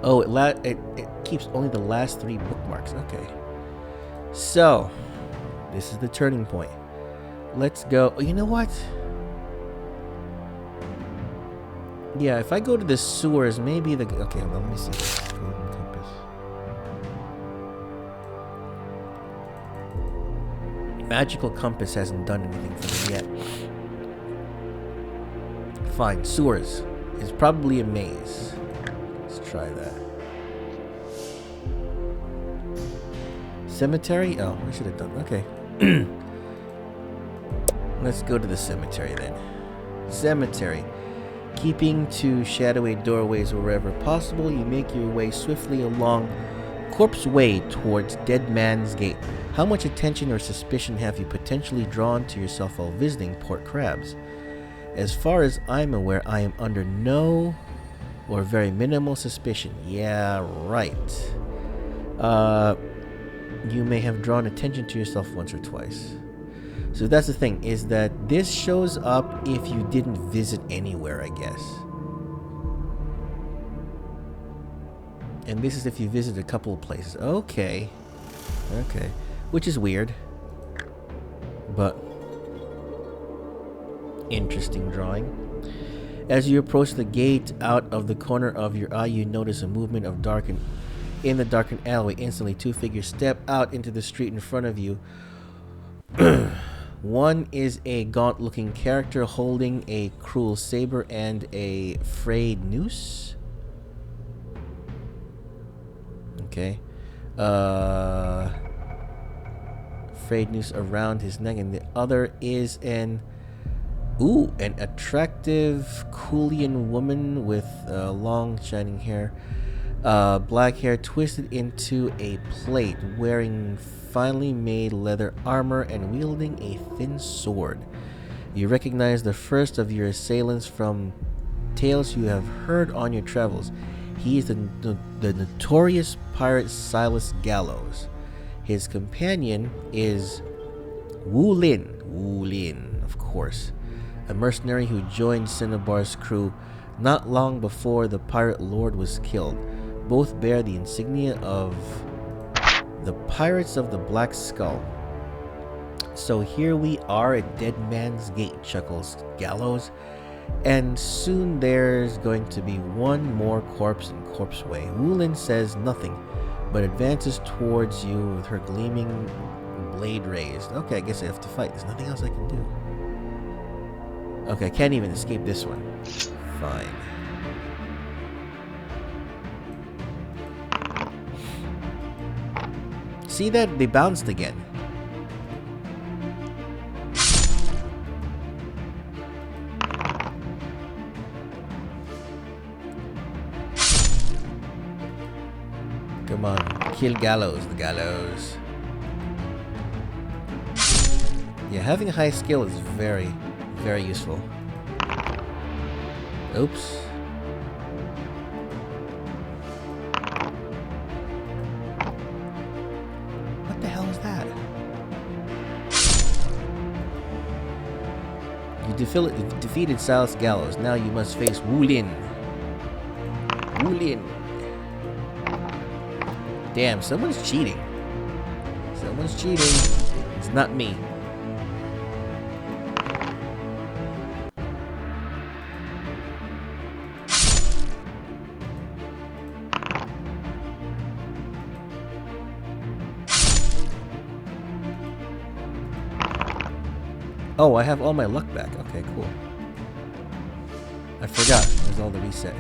Speaker 1: Oh, it keeps only the last 3 bookmarks. Okay. So, this is the turning point. Let's go. Oh, you know what? Yeah, if I go to the sewers, maybe the... Okay, hold on, let me see this. Golden compass. Magical compass hasn't done anything for me yet. Fine, sewers. It's probably a maze. Let's try that. Cemetery? Oh, we should have done... Okay. Let's go to the cemetery then. Cemetery. Keeping to shadowy doorways wherever possible, you make your way swiftly along Corpse Way towards Dead Man's Gate. How much attention or suspicion have you potentially drawn to yourself while visiting Port Crabs? As far as I'm aware, I am under no or very minimal suspicion. Yeah, right. You may have drawn attention to yourself once or twice. So that's the thing, is that this shows up if you didn't visit anywhere, I guess. And this is if you visit a couple of places. Okay. Okay. Which is weird. But interesting drawing. As you approach the gate, out of the corner of your eye, you notice a movement of in the darkened alleyway. Instantly, 2 figures step out into the street in front of you. One is a gaunt-looking character holding a cruel saber and a frayed noose. Okay. Frayed noose around his neck, and the other is an attractive Koolian woman with long shining hair, black hair twisted into a plait, wearing finely made leather armor and wielding a thin sword. You recognize the first of your assailants from tales you have heard on your travels. He is the notorious pirate Silas Gallows. His companion is Wu Lin, of course, a mercenary who joined Cinnabar's crew not long before the pirate lord was killed. Both bear the insignia of the Pirates of the Black Skull. So here we are at Dead Man's Gate, chuckles Gallows, and soon there's going to be one more corpse in Corpse Way. Wulin says nothing, but advances towards you with her gleaming blade raised. Okay, I guess I have to fight. There's nothing else I can do. Okay, I can't even escape this one. Fine. See that? They bounced again. Come on, kill Gallows, the Gallows. Yeah, having a high skill is very, very useful. Oops. What the hell is that? You defeated Silas Gallows. Now you must face Wu Lin. Wu Lin. Damn, someone's cheating. Someone's cheating. It's not me. Oh, I have all my luck back. Okay, cool. I forgot. There's all the reset.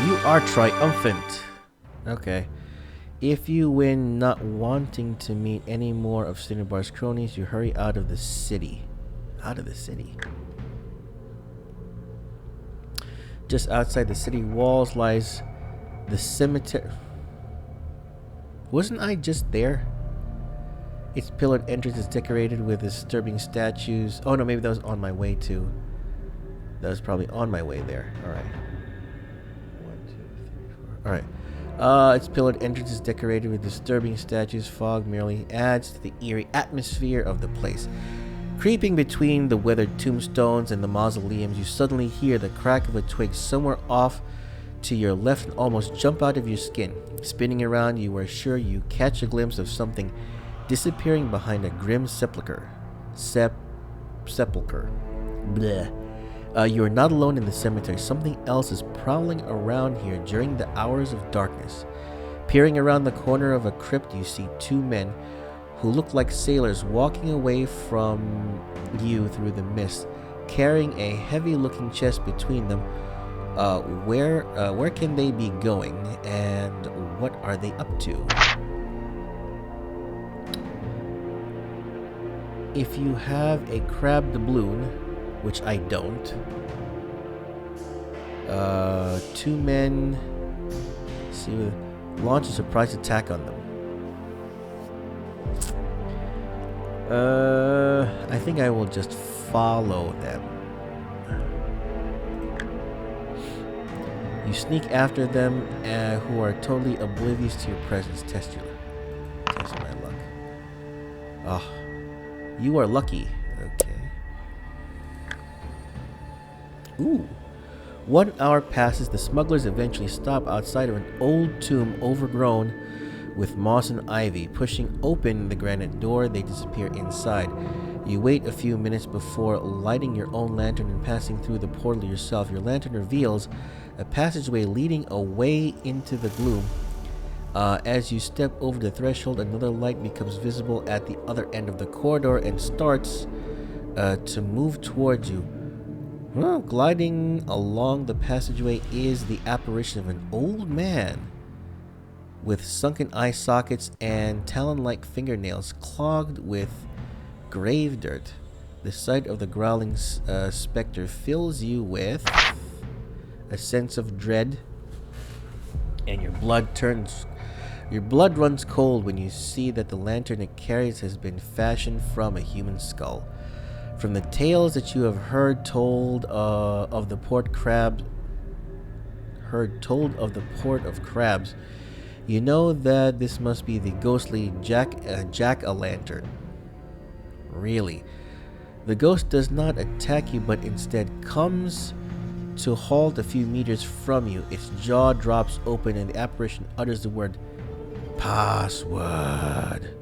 Speaker 1: You are triumphant. Okay. If you win, not wanting to meet any more of Cinnabar's cronies, you hurry out of the city. Out of the city. Just outside the city walls lies the cemetery. Wasn't I just there? Its pillared entrance is decorated with disturbing statues. Oh no, maybe that was on my way to. That was probably on my way there. Alright. 1, 2, 3, 4. Alright. Its pillared entrance is decorated with disturbing statues. Fog merely adds to the eerie atmosphere of the place. Creeping between the weathered tombstones and the mausoleums, you suddenly hear the crack of a twig somewhere off to your left and almost jump out of your skin. Spinning around, you are sure you catch a glimpse of something disappearing behind a grim sepulcher. Sepulcher. Bleh. You are not alone in the cemetery. Something else is prowling around here during the hours of darkness. Peering around the corner of a crypt, you see two men who look like sailors walking away from you through the mist, carrying a heavy-looking chest between them. Where can they be going, and what are they up to? If you have a crab doubloon, which I don't, two men launch a surprise attack on them. I think I will just follow them. You sneak after them, who are totally oblivious to your presence. Test my luck. Oh. You are lucky. Okay. Ooh. 1 hour passes. The smugglers eventually stop outside of an old tomb overgrown with moss and ivy. Pushing open the granite door, they disappear inside. You wait a few minutes before lighting your own lantern and passing through the portal yourself. Your lantern reveals a passageway leading away into the gloom. As you step over the threshold, another light becomes visible at the other end of the corridor and starts to move towards you. Gliding along the passageway is the apparition of an old man with sunken eye sockets and talon-like fingernails clogged with grave dirt. The sight of the growling specter fills you with a sense of dread, and your blood runs cold when you see that the lantern it carries has been fashioned from a human skull. From the tales that you have heard told of the port of crabs, you know that this must be the ghostly jack-o'-lantern. Really, the ghost does not attack you, but instead comes to halt a few meters from you. Its jaw drops open, and the apparition utters the word password.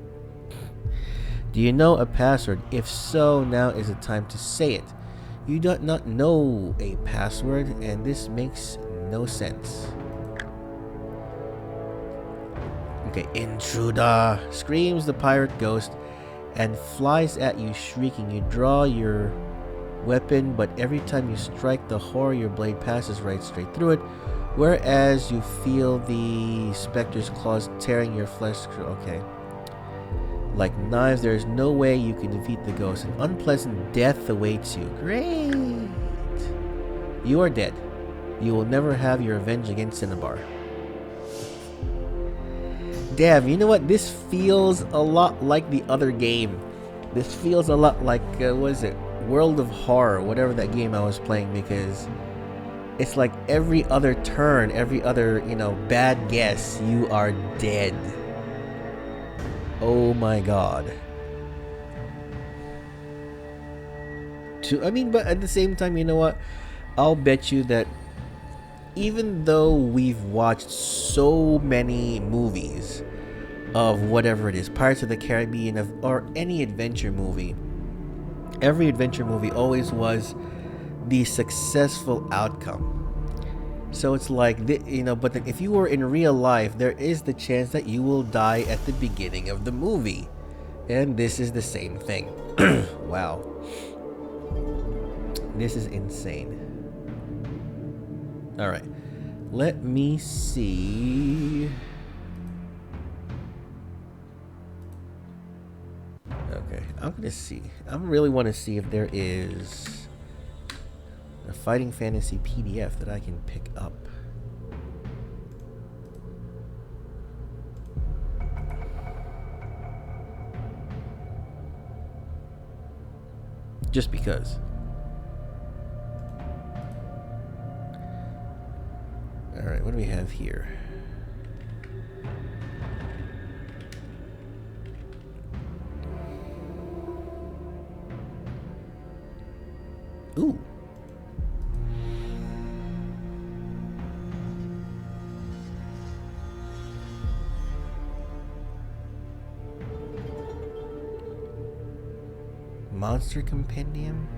Speaker 1: Do you know a password? If so, now is the time to say it. You do not know a password, and this makes no sense. Okay, intruder, screams the pirate ghost and flies at you shrieking. You draw your weapon, but every time you strike the horror, your blade passes right straight through it, whereas you feel the specter's claws tearing your flesh. Okay. Like knives, there is no way you can defeat the ghost. An unpleasant death awaits you. Great! You are dead. You will never have your revenge against Cinnabar. Damn, you know what? This feels a lot like the other game. This feels a lot like, what is it? World of Horror, whatever that game I was playing, because it's like every other turn, every other, bad guess, you are dead. Oh my god. too. I mean, but at the same time, you know what? I'll bet you that even though we've watched so many movies of whatever it is, Pirates of the Caribbean, or any adventure movie, every adventure movie always was the successful outcome. So it's like, but if you were in real life, there is the chance that you will die at the beginning of the movie. And this is the same thing. Wow. This is insane. Alright. Let me see. Okay, I'm gonna see. I really want to see if there is a Fighting Fantasy PDF that I can pick up. Just because. Alright, what do we have here? Ooh. Monster Compendium?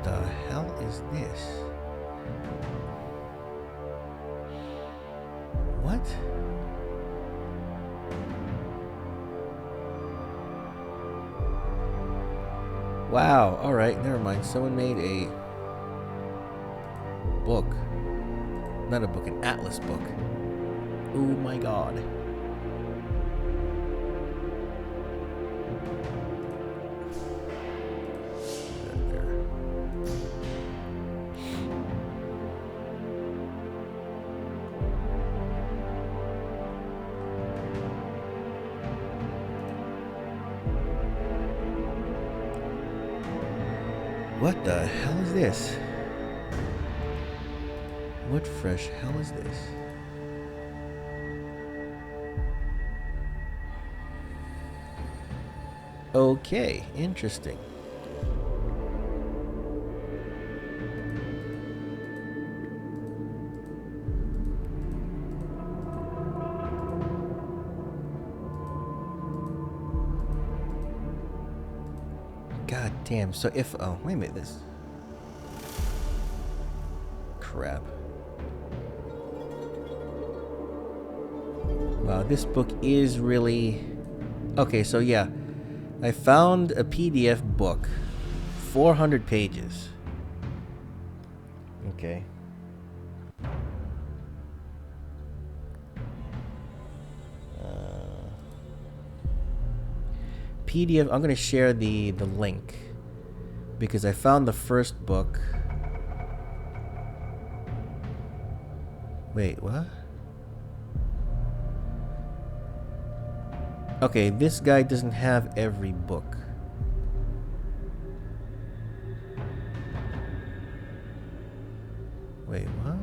Speaker 1: The hell is this? What? Wow, alright, never mind. Someone made a book. Not a book, an atlas book. Oh my god. What the hell is this? What fresh hell is this? Okay, interesting. God damn, so if... oh, wait a minute, this... crap. Wow, this book is really... okay, so yeah. I found a PDF book. 400 pages. Okay. PDF, I'm going to share the link. Because I found the first book. Wait, what? Okay, this guy doesn't have every book. Wait, what?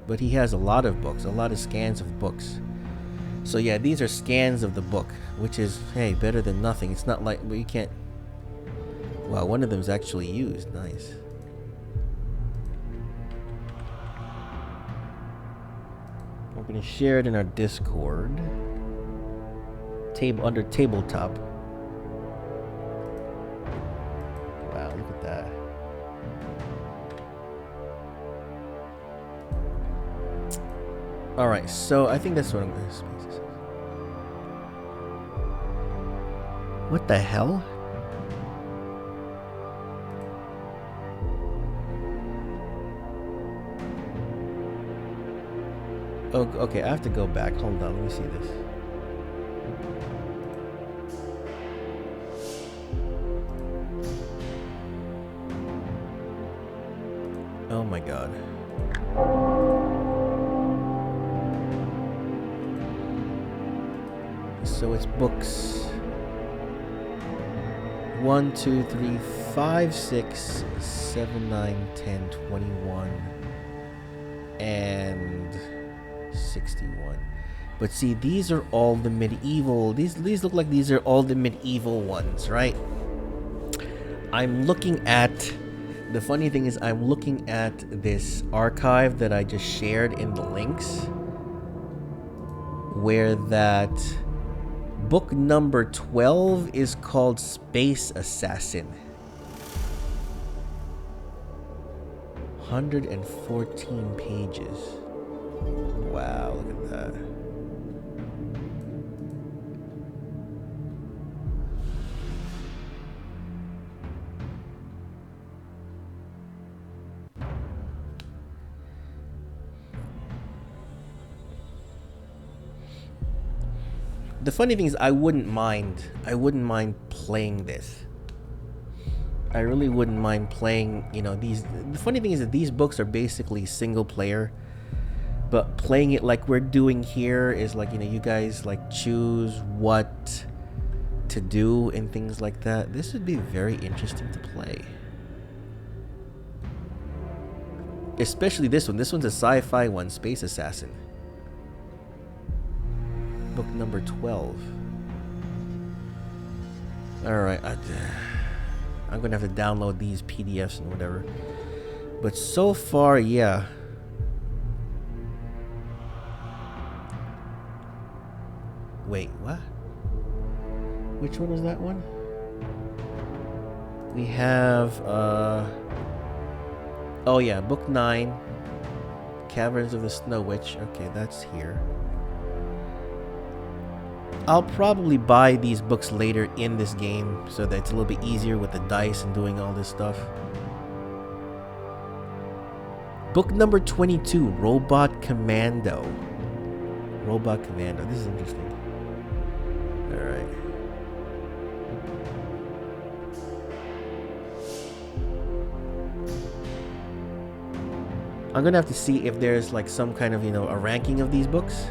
Speaker 1: But he has a lot of books, a lot of scans of books. So yeah, these are scans of the book, which is, hey, better than nothing. It's not like, well, you can't... wow, one of them is actually used. Nice. We're going to share it in our Discord. Under tabletop. Wow, look at that. Alright, so I think that's what I'm going to space. What the hell? Oh, okay, I have to go back. Hold on, let me see this. Oh my god. So it's books 1, 2, 3, 5, 6, 7, 9, 10, 21, and 61. But see, these are all the medieval. These look like these are all the medieval ones, right? I'm looking at. The funny thing is, I'm looking at this archive that I just shared in the links, where that book number 12 is called Space Assassin. 114 pages. Wow, look at that. The funny thing is, I wouldn't mind playing this. I really wouldn't mind playing, you know, these. The funny thing is that these books are basically single player, but playing it like we're doing here is like, you know, you guys like choose what to do and things like that. This would be very interesting to play. Especially this one. This one's a sci-fi one, Space Assassin. Book number 12. Alright, I'm gonna have to download these PDFs and whatever. But so far, yeah. Wait, what? Which one was that one? We have, oh yeah, book 9. Caverns of the Snow Witch. Okay, that's here. I'll probably buy these books later in this game so that it's a little bit easier with the dice and doing all this stuff. Book number 22, Robot Commando. Robot Commando. This is interesting. Alright. I'm gonna have to see if there's like some kind of, you know, a ranking of these books.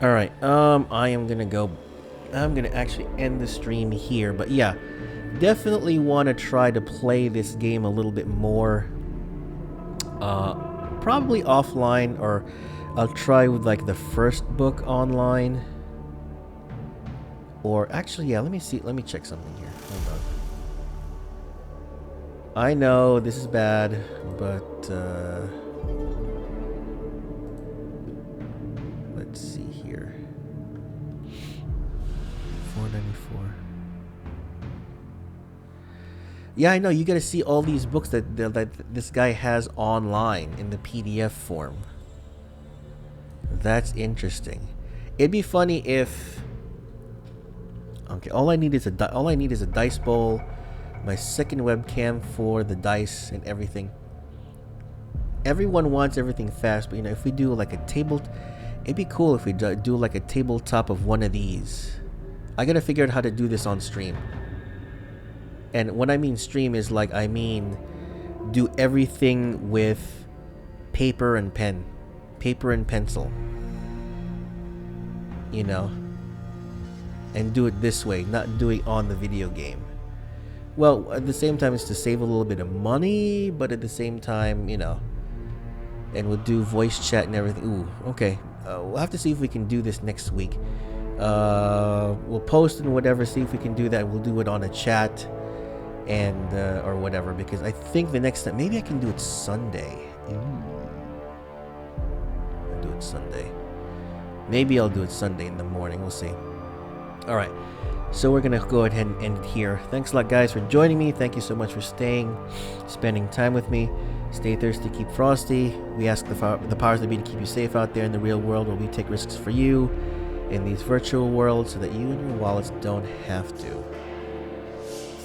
Speaker 1: Alright, I am gonna go. I'm gonna actually end the stream here, but yeah, definitely want to try to play this game a little bit more. Probably offline, or I'll try with like the first book online. Or actually, yeah, let me see. Let me check something here. Hold on. I know this is bad, but let's see here. 494. Yeah, I know. You got to see all these books that this guy has online in the PDF form. That's interesting. It'd be funny if. Okay, all I need is a dice bowl, my second webcam for the dice and everything. Everyone wants everything fast, but you know, if we do like a table, it'd be cool if we do like a tabletop of one of these. I gotta figure out how to do this on stream. And when I mean stream is like, I mean do everything with paper and pen, paper and pencil, you know, and do it this way, not do it on the video game. Well, at the same time, it's to save a little bit of money, but at the same time, you know, and we'll do voice chat and everything. Ooh, okay. We'll have to see if we can do this next week. We'll post and whatever, see if we can do that. We'll do it on a chat and or whatever, because I think the next time, maybe I can do it Sunday. I'll do it Sunday. Maybe I'll do it Sunday in the morning. We'll see. All right. So we're going to go ahead and end it here. Thanks a lot, guys, for joining me. Thank you so much for staying, spending time with me. Stay thirsty, keep frosty. We ask the powers that be to keep you safe out there in the real world, while we take risks for you in these virtual worlds so that you and your wallets don't have to.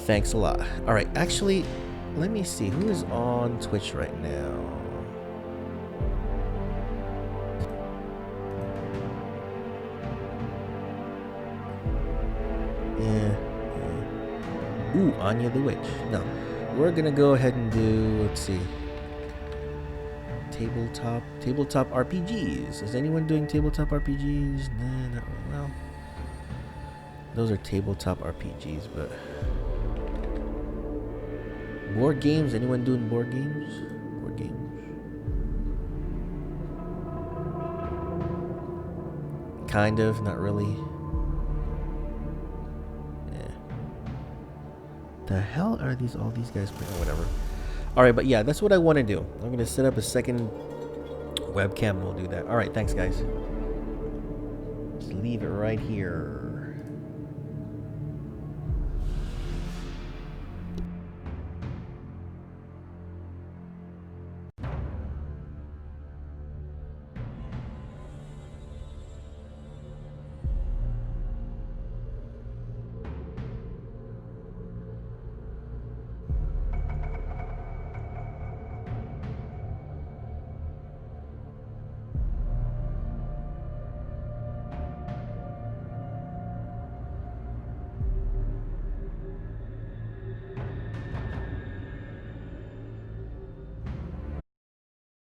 Speaker 1: Thanks a lot. All right. Actually, let me see. Who is on Twitch right now? Ooh, Anya the Witch. No. We're gonna go ahead and do, let's see. Tabletop RPGs. Is anyone doing tabletop RPGs? Nah, not well. Those are tabletop RPGs, but board games. Anyone doing board games? Board games. Kind of, not really. Yeah. The hell are all these guys playing? Oh, whatever. Alright, but yeah, that's what I want to do. I'm going to set up a second webcam and we'll do that. Alright, thanks guys. Just leave it right here.